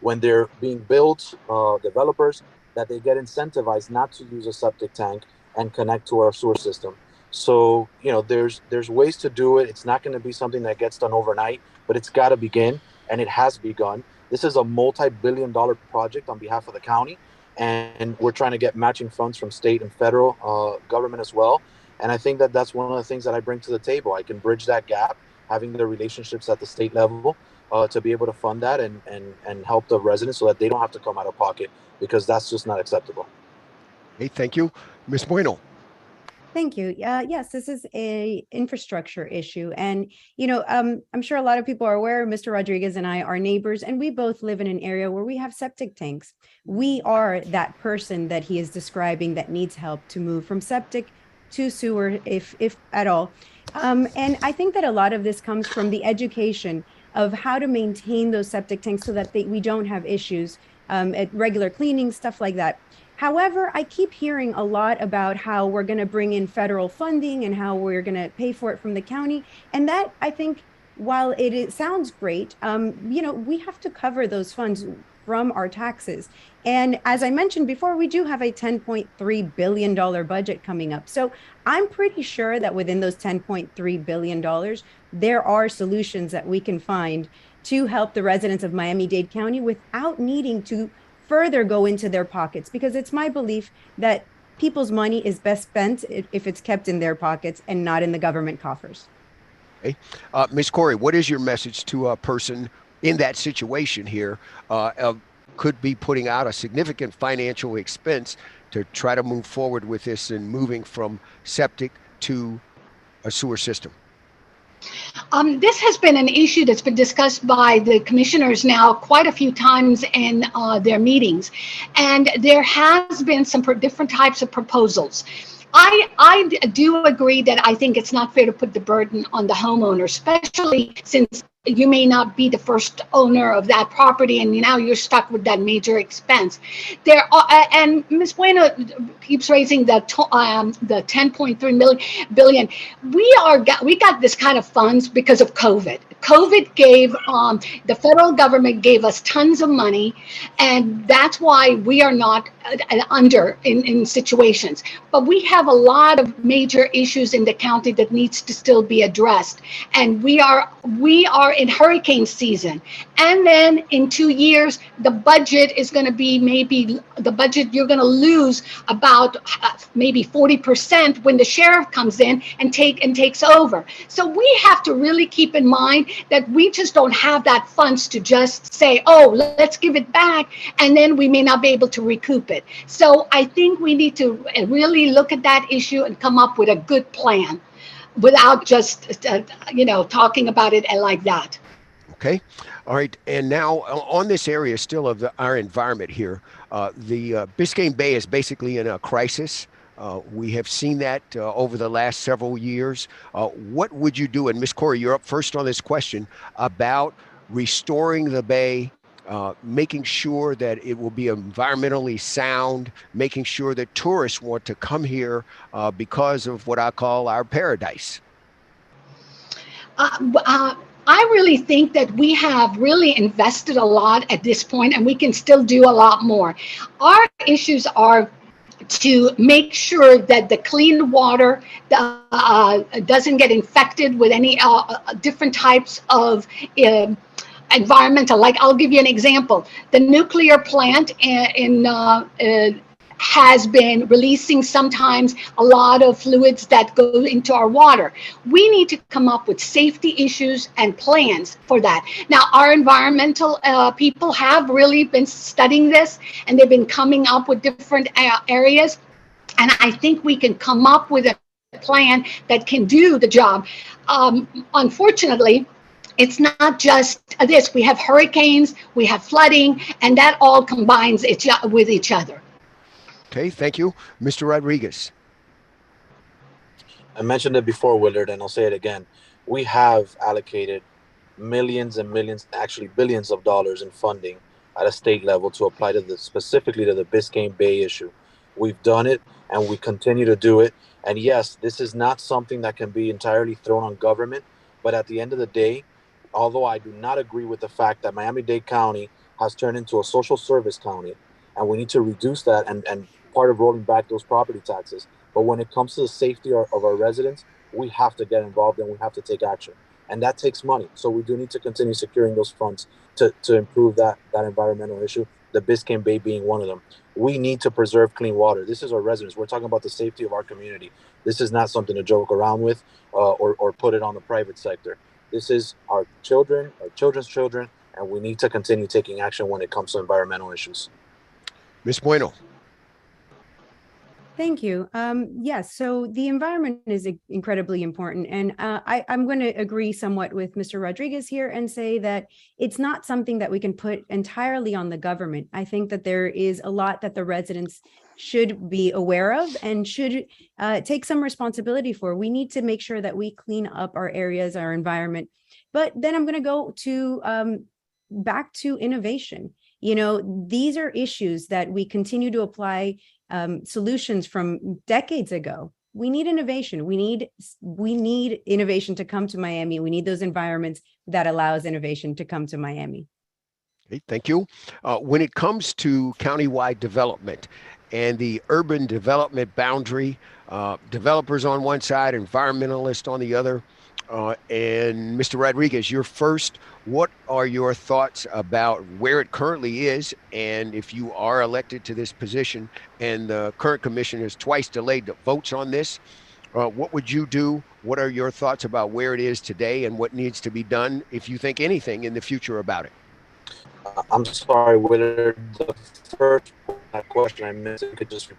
when they're being built, developers, that they get incentivized not to use a septic tank and connect to our sewer system. So, there's ways to do it. It's not going to be something that gets done overnight, but it's got to begin, and it has begun. This is a multi-billion-dollar project on behalf of the county, and we're trying to get matching funds from state and federal government as well. And I think that that's one of the things that I bring to the table. I can bridge that gap, having the relationships at the state level to be able to fund that and help the residents so that they don't have to come out of pocket, because that's just not acceptable. Hey, thank you. Ms. Bueno. Thank you. Yes, this is a infrastructure issue. And, I'm sure a lot of people are aware, Mr. Rodriguez and I are neighbors, and we both live in an area where we have septic tanks. We are that person that he is describing that needs help to move from septic to sewer, if at all. And I think that a lot of this comes from the education of how to maintain those septic tanks so that we don't have issues at regular cleaning, stuff like that. However, I keep hearing a lot about how we're going to bring in federal funding and how we're going to pay for it from the county. And that, I think, while it sounds great, we have to cover those funds from our taxes. And as I mentioned before, we do have a $10.3 billion budget coming up. So I'm pretty sure that within those $10.3 billion, there are solutions that we can find to help the residents of Miami-Dade County without needing to further go into their pockets, because it's my belief that people's money is best spent if it's kept in their pockets and not in the government coffers. Okay. Ms. Corey, what is your message to a person in that situation here could be putting out a significant financial expense to try to move forward with this and moving from septic to a sewer system? This has been an issue that's been discussed by the commissioners now quite a few times in their meetings, and there has been some different types of proposals. I do agree that I think it's not fair to put the burden on the homeowner, especially since you may not be the first owner of that property and now you're stuck with that major expense. There are, and Ms. Bueno keeps raising the 10.3 billion. We got this kind of funds because of COVID. COVID gave the federal government gave us tons of money, and that's why we are not under in situations. But we have a lot of major issues in the county that needs to still be addressed, and we are in hurricane season. And then in 2 years, the budget is going to be you're going to lose about maybe 40% when the sheriff comes in and takes over. So we have to really keep in mind that we just don't have that funds to just say, oh, let's give it back, and then we may not be able to recoup it. So I think we need to really look at that issue and come up with a good plan without just, talking about it like that. Okay. All right. And now on this area still of our environment here, the Biscayne Bay is basically in a crisis. We have seen that over the last several years. What would you do? And Ms. Corey, you're up first on this question about restoring the bay, making sure that it will be environmentally sound, making sure that tourists want to come here because of what I call our paradise. I really think that we have really invested a lot at this point, and we can still do a lot more. Our issues are to make sure that the clean water doesn't get infected with any different types of environmental. Like, I'll give you an example. The nuclear plant has been releasing sometimes a lot of fluids that go into our water. We need to come up with safety issues and plans for that. Now, our environmental people have really been studying this, and they've been coming up with different areas. And I think we can come up with a plan that can do the job. Unfortunately, it's not just this. We have hurricanes, we have flooding, and that all combines with each other. Okay, thank you. Mr. Rodriguez. I mentioned it before, Willard, and I'll say it again. We have allocated millions and millions, actually billions of dollars in funding at a state level to apply to specifically to the Biscayne Bay issue. We've done it, and we continue to do it. And yes, this is not something that can be entirely thrown on government, but at the end of the day, although I do not agree with the fact that Miami-Dade County has turned into a social service county, and we need to reduce that and part of rolling back those property taxes. But when it comes to the safety of our residents, we have to get involved and we have to take action. And that takes money. So we do need to continue securing those funds to improve that environmental issue, the Biscayne Bay being one of them. We need to preserve clean water. This is our residents. We're talking about the safety of our community. This is not something to joke around with or put it on the private sector. This is our children, our children's children, and we need to continue taking action when it comes to environmental issues. Ms. Bueno. Thank you. Yes, so the environment is incredibly important. And I'm going to agree somewhat with Mr. Rodriguez here and say that it's not something that we can put entirely on the government. I think that there is a lot that the residents should be aware of and should take some responsibility for. We need to make sure that we clean up our areas, our environment. But then I'm going to go to back to innovation. You know, these are issues that we continue to apply solutions from decades ago. We need innovation. We need innovation to come to Miami. We need those environments that allows innovation to come to Miami. Okay, thank you. When it comes to countywide development and the urban development boundary, developers on one side, environmentalists on the other, and Mr. Rodriguez, you're first. What are your thoughts about where it currently is? And if you are elected to this position and the current commission has twice delayed the votes on this, what would you do? What are your thoughts about where it is today and what needs to be done, if you think anything, in the future about it? I'm sorry, Willard, the first question I missed, you could just...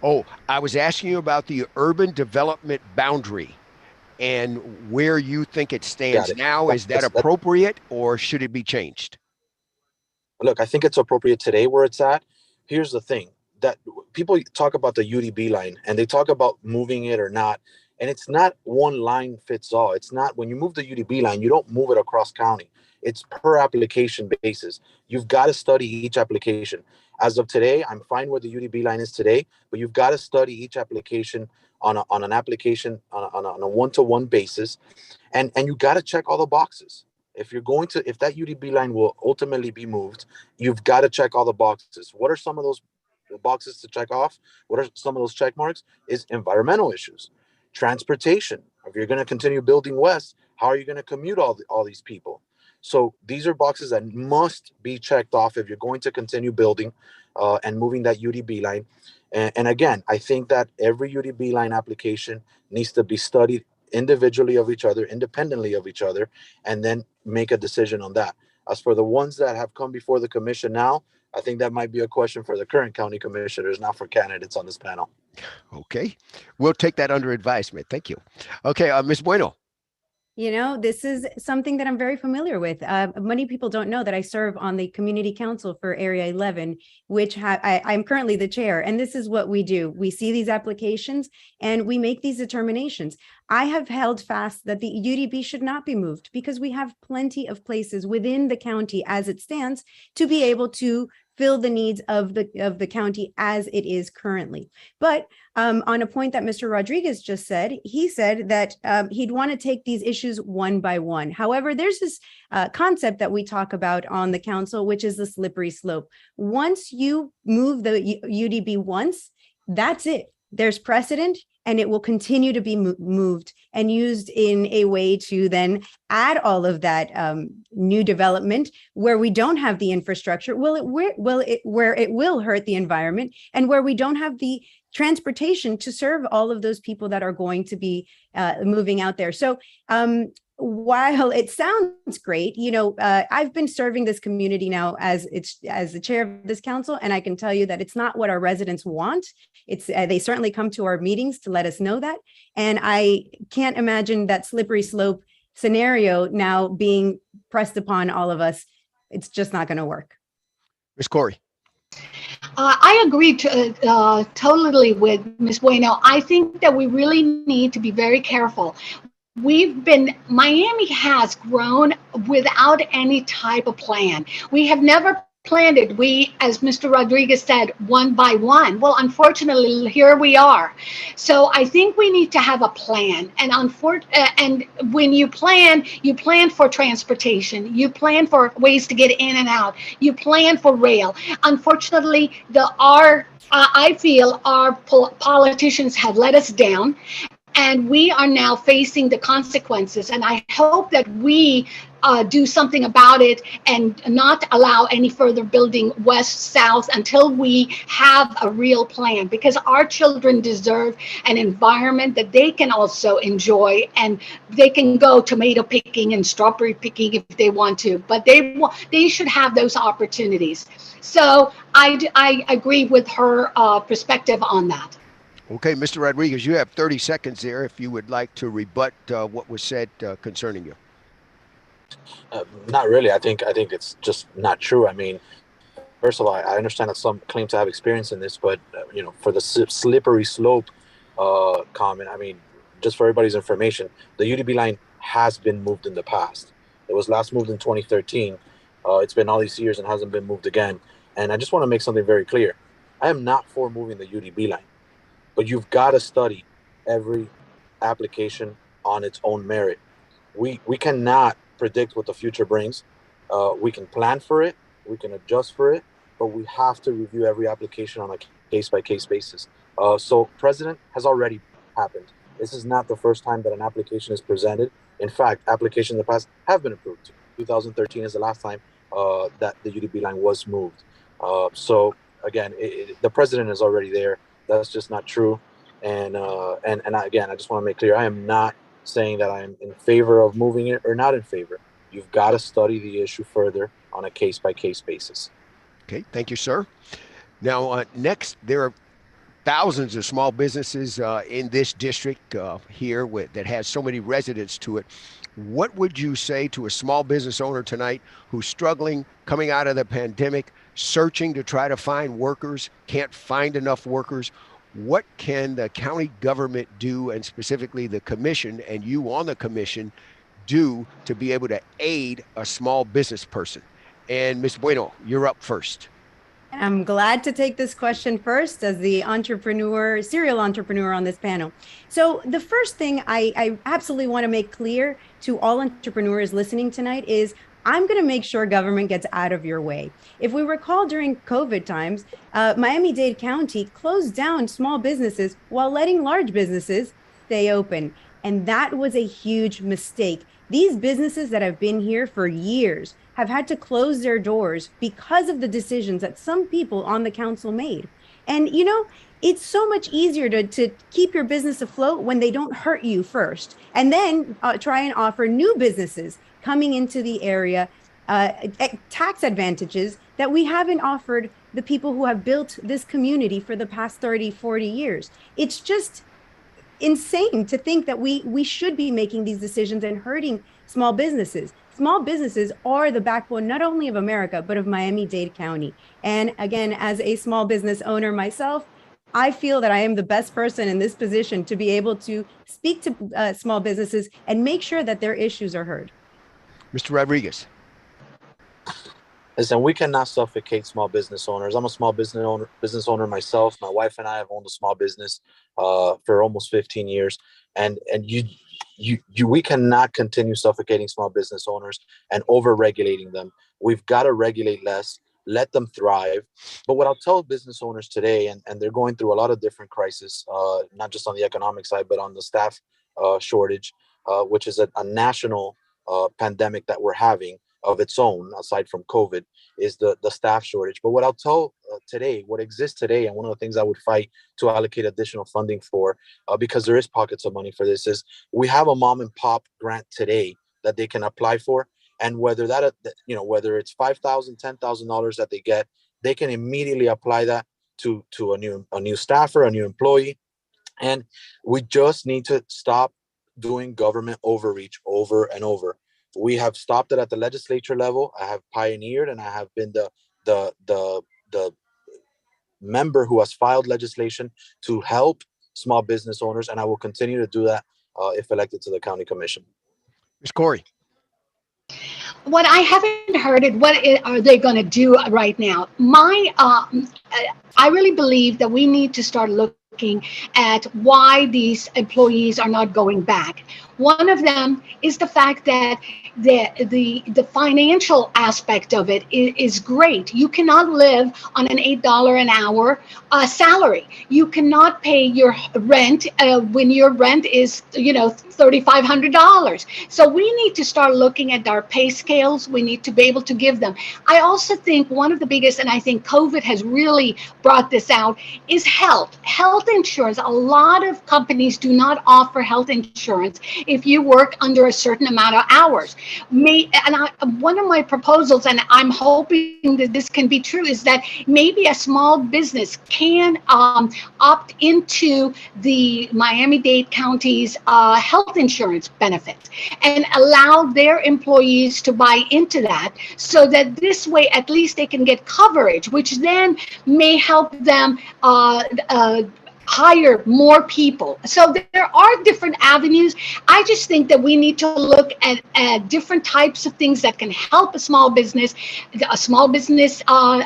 Oh, I was asking you about the urban development boundary and where you think it stands now. Is that appropriate or should it be changed? Look, I think it's appropriate today where it's at. Here's the thing, that people talk about the UDB line and they talk about moving it or not. And it's not one line fits all. It's not, when you move the UDB line, you don't move it across county. It's per application basis. You've got to study each application. As of today, I'm fine where the UDB line is today, but you've got to study each application on an application on a one-to-one basis, and you got to check all the boxes. If that UDB line will ultimately be moved, you've got to check all the boxes. What are some of those boxes to check off? What are some of those check marks? Is environmental issues, transportation. If you're going to continue building west, how are you going to commute all these people? So these are boxes that must be checked off if you're going to continue building and moving that UDB line. And again, I think that every UDB line application needs to be studied individually of each other, independently of each other, and then make a decision on that. As for the ones that have come before the commission now, I think that might be a question for the current county commissioners, not for candidates on this panel. Okay, we'll take that under advisement. Thank you. Okay, Ms. Bueno. You know, this is something that I'm very familiar with. Many people don't know that I serve on the Community Council for Area 11, which I'm currently the chair. And this is what we do. We see these applications and we make these determinations. I have held fast that the UDB should not be moved because we have plenty of places within the county as it stands to be able to fill the needs of the county as it is currently. But on a point that Mr. Rodriguez just said, he said that he'd want to take these issues one by one. However, there's this concept that we talk about on the council, which is the slippery slope. Once you move the UDB once, that's it. There's precedent, and it will continue to be moved and used in a way to then add all of that new development where we don't have the infrastructure, where it will hurt the environment, and where we don't have the transportation to serve all of those people that are going to be moving out there. So while it sounds great, you know, I've been serving this community now as the chair of this council, and I can tell you that it's not what our residents want. It's they certainly come to our meetings to let us know that, and I can't imagine that slippery slope scenario now being pressed upon all of us. It's just not going to work. Ms. Corey. I agree totally with Ms. Bueno. I think that we really need to be very careful. Miami has grown without any type of plan. We have never planned it. We, as Mr. Rodriguez said, one by one. Well, unfortunately, here we are. So I think we need to have a plan. And when you plan for transportation. You plan for ways to get in and out. You plan for rail. Unfortunately, I feel our politicians have let us down. And we are now facing the consequences. And I hope that we do something about it and not allow any further building west, south until we have a real plan, because our children deserve an environment that they can also enjoy, and they can go tomato picking and strawberry picking if they want to, but they should have those opportunities. So I agree with her perspective on that. Okay, Mr. Rodriguez, you have 30 seconds there if you would like to rebut what was said concerning you. Not really. I think it's just not true. I mean, first of all, I understand that some claim to have experience in this, but for the slippery slope comment, I mean, just for everybody's information, the UDB line has been moved in the past. It was last moved in 2013. It's been all these years and hasn't been moved again. And I just want to make something very clear. I am not for moving the UDB line, but you've got to study every application on its own merit. We cannot predict what the future brings. We can plan for it, we can adjust for it, but we have to review every application on a case-by-case basis. So precedent has already happened. This is not the first time that an application is presented. In fact, applications in the past have been approved. 2013 is the last time that the UDB line was moved. So again, the precedent is already there. That's just not true. And again, I just want to make clear, I am not saying that I'm in favor of moving it or not in favor. You've got to study the issue further on a case-by-case basis. Okay, thank you, sir. Now, next, there are thousands of small businesses in this district here that has so many residents to it. What would you say to a small business owner tonight who's struggling, coming out of the pandemic, searching to try to find workers, can't find enough workers? What can the county government do, and specifically the commission and you on the commission, do to be able to aid a small business person? And Ms. Bueno, you're up first. I'm glad to take this question first as the serial entrepreneur on this panel. So the first thing I absolutely want to make clear to all entrepreneurs listening tonight is I'm going to make sure government gets out of your way. If we recall, during COVID times, Miami-Dade County closed down small businesses while letting large businesses stay open. And that was a huge mistake. These businesses that have been here for years have had to close their doors because of the decisions that some people on the council made. And, it's so much easier to keep your business afloat when they don't hurt you first, and then try and offer new businesses coming into the area tax advantages that we haven't offered the people who have built this community for the past 30, 40 years. It's just insane to think that we should be making these decisions and hurting small businesses. Small businesses are the backbone not only of America, but of Miami-Dade County. And again, as a small business owner myself, I feel that I am the best person in this position to be able to speak to small businesses and make sure that their issues are heard. Mr. Rodriguez. Listen, we cannot suffocate small business owners. I'm a small business owner myself. My wife and I have owned a small business for almost 15 years. And we cannot continue suffocating small business owners and over-regulating them. We've got to regulate less, let them thrive. But what I'll tell business owners today, and they're going through a lot of different crises, not just on the economic side, but on the staff shortage, which is a national pandemic that we're having of its own, aside from COVID, is the staff shortage. But what I'll tell today, what exists today, and one of the things I would fight to allocate additional funding for, because there is pockets of money for this, is we have a mom and pop grant today that they can apply for. And whether whether it's $5,000, $10,000 that they get, they can immediately apply that to a new staffer, a new employee. And we just need to stop doing government overreach over and over. We have stopped it at the legislature level. I have pioneered, and I have been the member who has filed legislation to help small business owners, and I will continue to do that if elected to the county commission. Ms. Corey. What I haven't heard is what are they going to do right now? I really believe that we need to start looking at why these employees are not going back. One of them is the fact that the financial aspect of it is great. You cannot live on an $8 an hour salary. You cannot pay your rent when your rent is $3,500. So we need to start looking at our pay scales. We need to be able to give them. I also think one of the biggest, and I think COVID has really brought this out, is health. Health health insurance, a lot of companies do not offer health insurance if you work under a certain amount of hours. One of my proposals, and I'm hoping that this can be true, is that maybe a small business can opt into the Miami-Dade County's health insurance benefits and allow their employees to buy into that, so that this way at least they can get coverage, which then may help them hire more people. So there are different avenues. I just think that we need to look at different types of things that can help a small business. A small business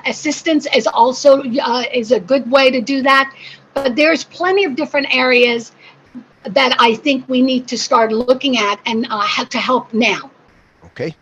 assistance is also is a good way to do that. But there's plenty of different areas that I think we need to start looking at and have to help now. Okay.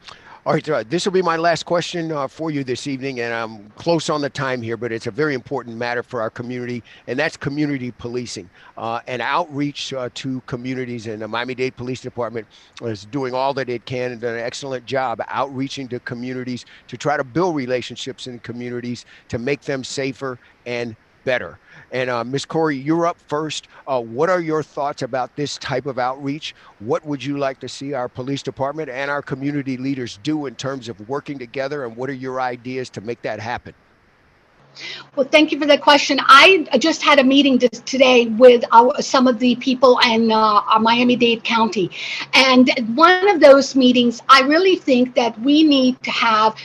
All right, this will be my last question for you this evening, and I'm close on the time here, but it's a very important matter for our community, and that's community policing and outreach to communities. And the Miami-Dade Police Department is doing all that it can and done an excellent job outreaching to communities to try to build relationships in communities to make them safer and better. And Ms. Corey, you're up first. What are your thoughts about this type of outreach? What would you like to see our police department and our community leaders do in terms of working together? And what are your ideas to make that happen? Well, thank you for the question. I just had a meeting today with some of the people in Miami-Dade County. And one of those meetings, I really think that we need to have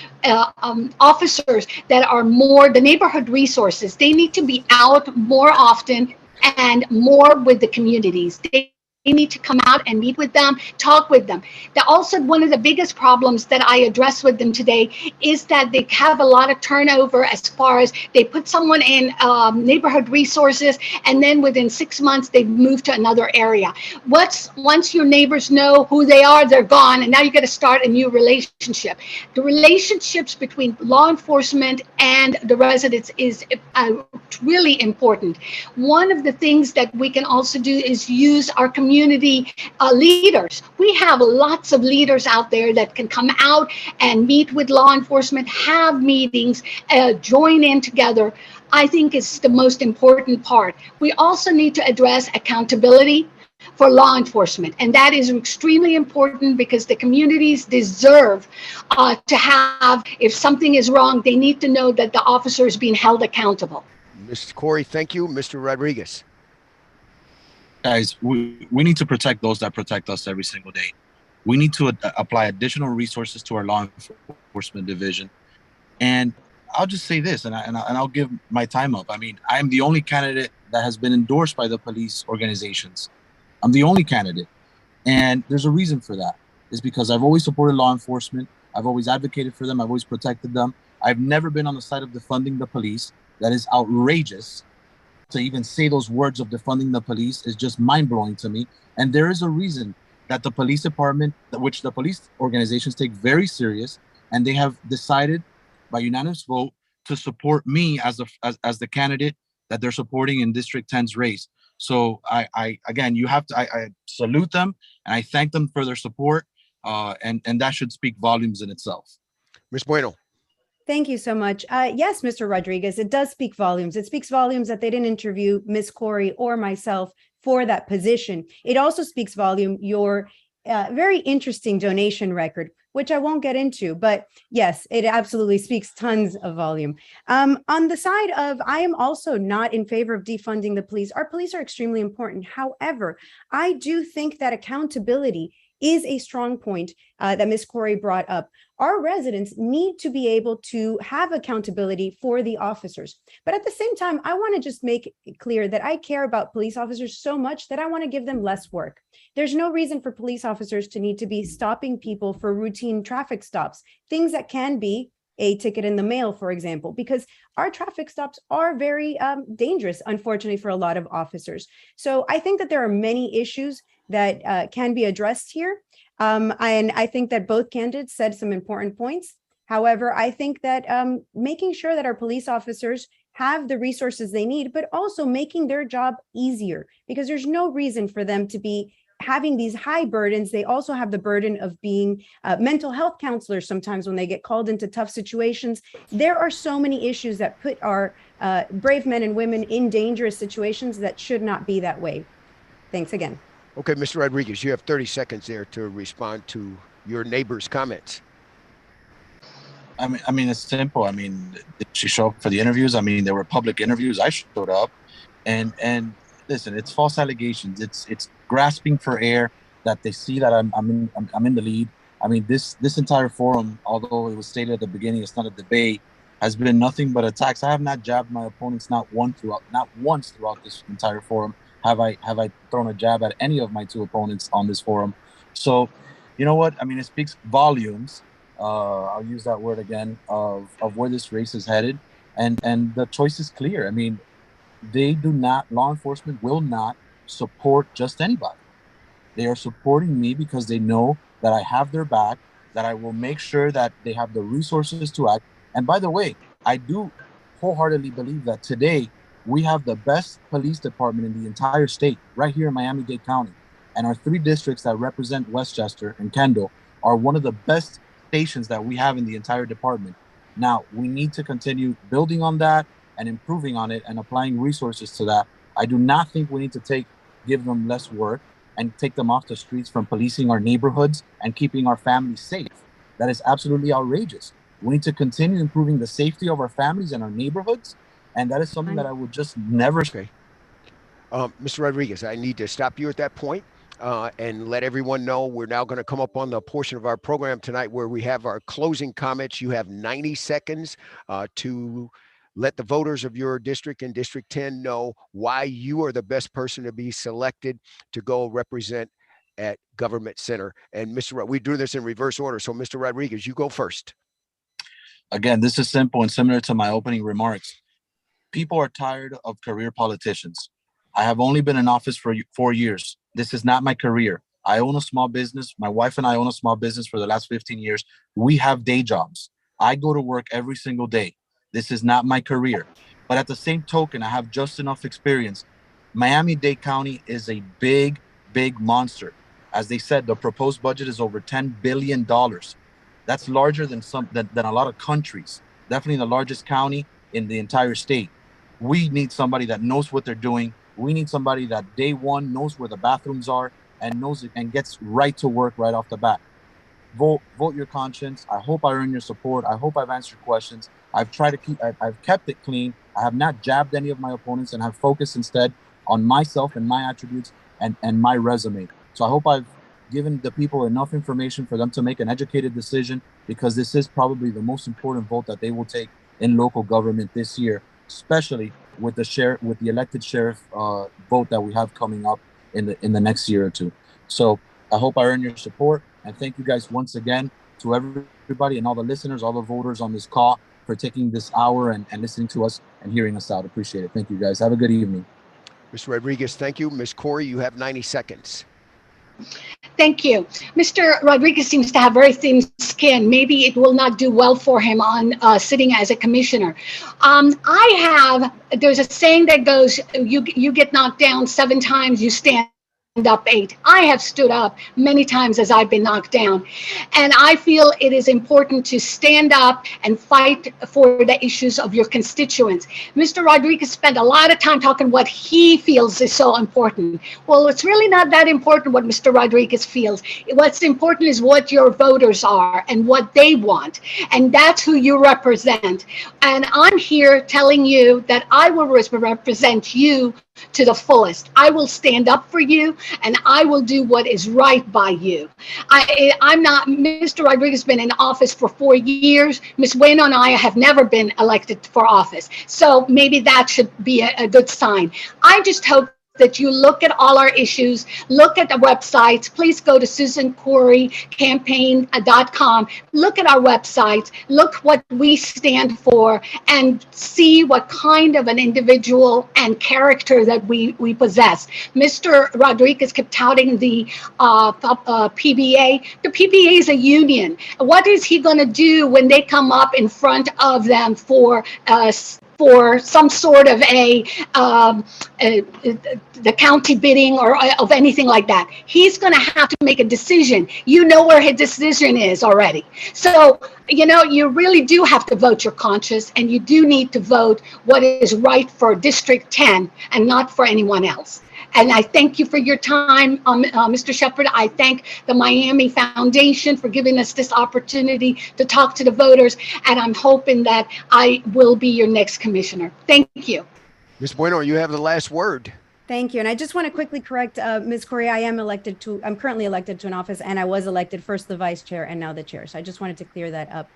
officers that are more the neighborhood resources. They need to be out more often and more with the communities. They need to come out and meet with them, talk with them. Also, one of the biggest problems that I address with them today is that they have a lot of turnover as far as they put someone in neighborhood resources, and then within 6 months, they move to another area. Once your neighbors know who they are, they're gone, and now you got to start a new relationship. The relationships between law enforcement and the residents is really important. One of the things that we can also do is use our community leaders. We have lots of leaders out there that can come out and meet with law enforcement, have meetings, join in together. I think is the most important part. We also need to address accountability for law enforcement, and that is extremely important because the communities deserve to have, if something is wrong, they need to know that the officer is being held accountable. Mr. Corey, thank you. Mr. Rodriguez. Guys, we need to protect those that protect us every single day. We need to apply additional resources to our law enforcement division. And I'll just say this, and I'll give my time up. I mean, I'm the only candidate that has been endorsed by the police organizations. I'm the only candidate. And there's a reason for that. It's because I've always supported law enforcement. I've always advocated for them. I've always protected them. I've never been on the side of defunding the police. That is outrageous. To even say those words of defunding the police is just mind-blowing to me. And there is a reason that the police department, which the police organizations take very serious, and they have decided by unanimous vote to support me as the candidate that they're supporting in District 10's race. So I again, you have to, I salute them and I thank them for their support. And that should speak volumes in itself. Ms. Bueno. Thank you so much. Yes, Mr. Rodriguez, it does speak volumes. It speaks volumes that they didn't interview Ms. Corey or myself for that position. It also speaks volume your very interesting donation record, which I won't get into, but yes, it absolutely speaks tons of volume. On the side of, I am also not in favor of defunding the police. Our police are extremely important. However, I do think that accountability is a strong point that Ms. Corey brought up. Our residents need to be able to have accountability for the officers. But at the same time, I want to just make it clear that I care about police officers so much that I want to give them less work. There's no reason for police officers to need to be stopping people for routine traffic stops, things that can be a ticket in the mail, for example, because our traffic stops are very dangerous, unfortunately, for a lot of officers. So I think that there are many issues that can be addressed here. And I think that both candidates said some important points. However, I think that making sure that our police officers have the resources they need, but also making their job easier, because there's no reason for them to be having these high burdens, they also have the burden of being mental health counselors sometimes when they get called into tough situations. There are so many issues that put our brave men and women in dangerous situations that should not be that way. Thanks again. Okay, Mr. Rodriguez, you have 30 seconds there to respond to your neighbor's comments. I mean, it's simple. I mean, did she show up for the interviews? I mean, there were public interviews. I showed up, and listen, it's false allegations. It's grasping for air that they see that I'm in the lead. I mean, this entire forum, although it was stated at the beginning, it's not a debate, has been nothing but attacks. I have not jabbed my opponents not once throughout this entire forum. Have I thrown a jab at any of my two opponents on this forum? So, you know what? I mean, it speaks volumes. I'll use that word again of where this race is headed, and the choice is clear. I mean, law enforcement will not support just anybody. They are supporting me because they know that I have their back, that I will make sure that they have the resources to act. And by the way, I do wholeheartedly believe that today we have the best police department in the entire state right here in Miami-Dade County. And our 3 districts that represent Westchester and Kendall are one of the best stations that we have in the entire department. Now, we need to continue building on that and improving on it and applying resources to that. I do not think we need to give them less work and take them off the streets from policing our neighborhoods and keeping our families safe. That is absolutely outrageous. We need to continue improving the safety of our families and our neighborhoods. And that is something that I would just never say. Mr. Rodriguez, I need to stop you at that point. And let everyone know we're now going to come up on the portion of our program tonight where we have our closing comments. You have 90 seconds to let the voters of your district and District 10 know why you are the best person to be selected to go represent at Government Center. And we do this in reverse order. So Mr. Rodriguez, you go first. Again, this is simple and similar to my opening remarks. People are tired of career politicians. I have only been in office for 4 years. This is not my career. I own a small business. My wife and I own a small business for the last 15 years. We have day jobs. I go to work every single day. This is not my career. But at the same token, I have just enough experience. Miami-Dade County is a big, big monster. As they said, the proposed budget is over $10 billion. That's larger than a lot of countries. Definitely the largest county in the entire state. We need somebody that knows what they're doing. We need somebody that day one knows where the bathrooms are and knows it and gets right to work right off the bat. Vote your conscience. I hope I earn your support. I hope I've answered questions. I've kept it clean. I have not jabbed any of my opponents and have focused instead on myself and my attributes and my resume. So I hope I've given the people enough information for them to make an educated decision, because this is probably the most important vote that they will take in local government this year, especially with the elected sheriff vote that we have coming up in the next year or two. So I hope I earn your support, and thank you guys once again to everybody and all the listeners, all the voters on this call for taking this hour and listening to us and hearing us out. Appreciate it. Thank you guys. Have a good evening. Mr. Rodriguez, thank you. Ms. Corey, you have 90 seconds. Thank you. Mr. Rodriguez seems to have very thin skin. Maybe it will not do well for him on sitting as a commissioner. There's a saying that goes, you get knocked down 7 times, you stand up 8. I have stood up many times as I've been knocked down. And I feel it is important to stand up and fight for the issues of your constituents. Mr. Rodriguez spent a lot of time talking what he feels is so important. Well, it's really not that important what Mr. Rodriguez feels. What's important is what your voters are and what they want. And that's who you represent. And I'm here telling you that I will represent you to the fullest. I will stand up for you, and I will do what is right by you. Mr. Rodriguez has been in office for 4 years. Ms. Bueno and I have never been elected for office. So maybe that should be a good sign. I just hope that you look at all our issues, look at the websites. Please go to SusanCoreyCampaign.com. Look at our websites, look what we stand for, and see what kind of an individual and character that we possess. Mr. Rodriguez kept touting the PBA. The PBA is a union. What is he going to do when they come up in front of them for for some sort of the county bidding or of anything like that. He's going to have to make a decision. You know where his decision is already. So, you know, you really do have to vote your conscience, and you do need to vote what is right for District 10 and not for anyone else. And I thank you for your time, Mr. Shepherd. I thank the Miami Foundation for giving us this opportunity to talk to the voters. And I'm hoping that I will be your next commissioner. Thank you. Ms. Bueno, you have the last word. Thank you. And I just want to quickly correct Ms. Corey. I'm currently elected to an office, and I was elected first the vice chair and now the chair. So I just wanted to clear that up.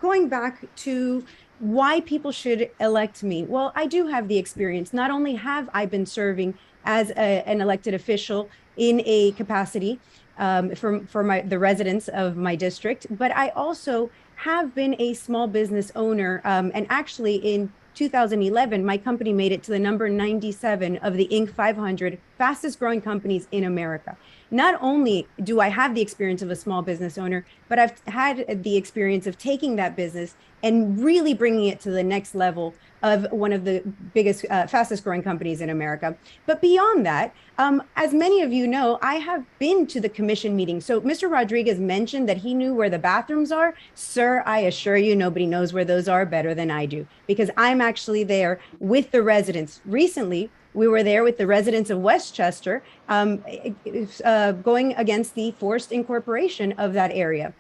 Going back to why people should elect me. Well, I do have the experience. Not only have I been serving as an elected official in a capacity for the residents of my district, but I also have been a small business owner. And actually in 2011, my company made it to the number 97 of the Inc. 500 fastest growing companies in America. Not only do I have the experience of a small business owner, but I've had the experience of taking that business and really bringing it to the next level of one of the biggest, fastest growing companies in America. But beyond that, as many of you know, I have been to the commission meeting. So Mr. Rodriguez mentioned that he knew where the bathrooms are. Sir, I assure you, nobody knows where those are better than I do, because I'm actually there with the residents. Recently, we were there with the residents of Westchester, going against the forced incorporation of that area,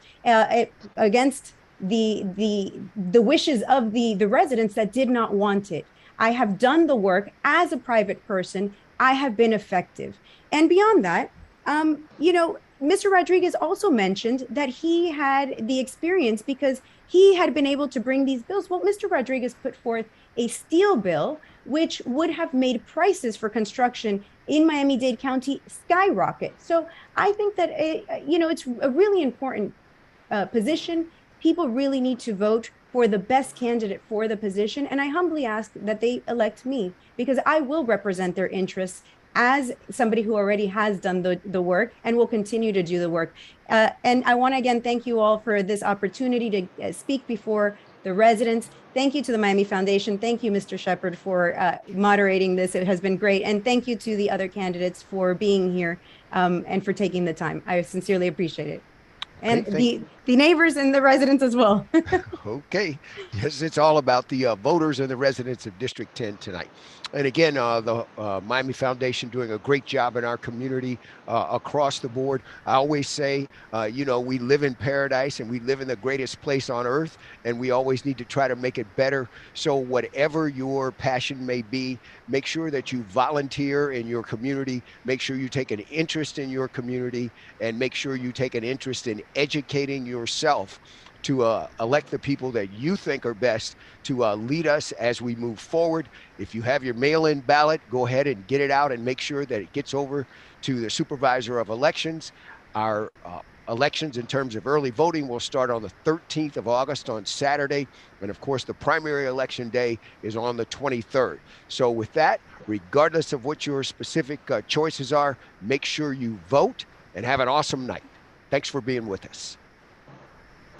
against the wishes of the residents that did not want it. I have done the work as a private person. I have been effective. And beyond that, you know, Mr. Rodriguez also mentioned that he had the experience because he had been able to bring these bills. Well, Mr. Rodriguez put forth a steel bill, which would have made prices for construction in Miami-Dade County skyrocket. So I think that, you know, it's a really important position. People really need to vote for the best candidate for the position. And I humbly ask that they elect me, because I will represent their interests as somebody who already has done the work and will continue to do the work. And I want to again thank you all for this opportunity to speak before the residents. Thank you to the Miami Foundation. Thank you, Mr. Shepherd, for moderating this. It has been great. And thank you to the other candidates for being here and for taking the time. I sincerely appreciate it. And the neighbors and the residents as well. Okay. Yes, it's all about the voters and the residents of District 10 tonight. And again, the Miami Foundation doing a great job in our community across the board. I always say, you know, we live in paradise and we live in the greatest place on earth, and we always need to try to make it better. So whatever your passion may be, make sure that you volunteer in your community, make sure you take an interest in your community, and make sure you take an interest in educating yourself to elect the people that you think are best to lead us as we move forward. If you have your mail-in ballot, go ahead and get it out and make sure that it gets over to the supervisor of elections. Our elections in terms of early voting will start on the 13th of August on Saturday. And of course, the primary election day is on the 23rd. So with that, regardless of what your specific choices are, make sure you vote and have an awesome night. Thanks for being with us.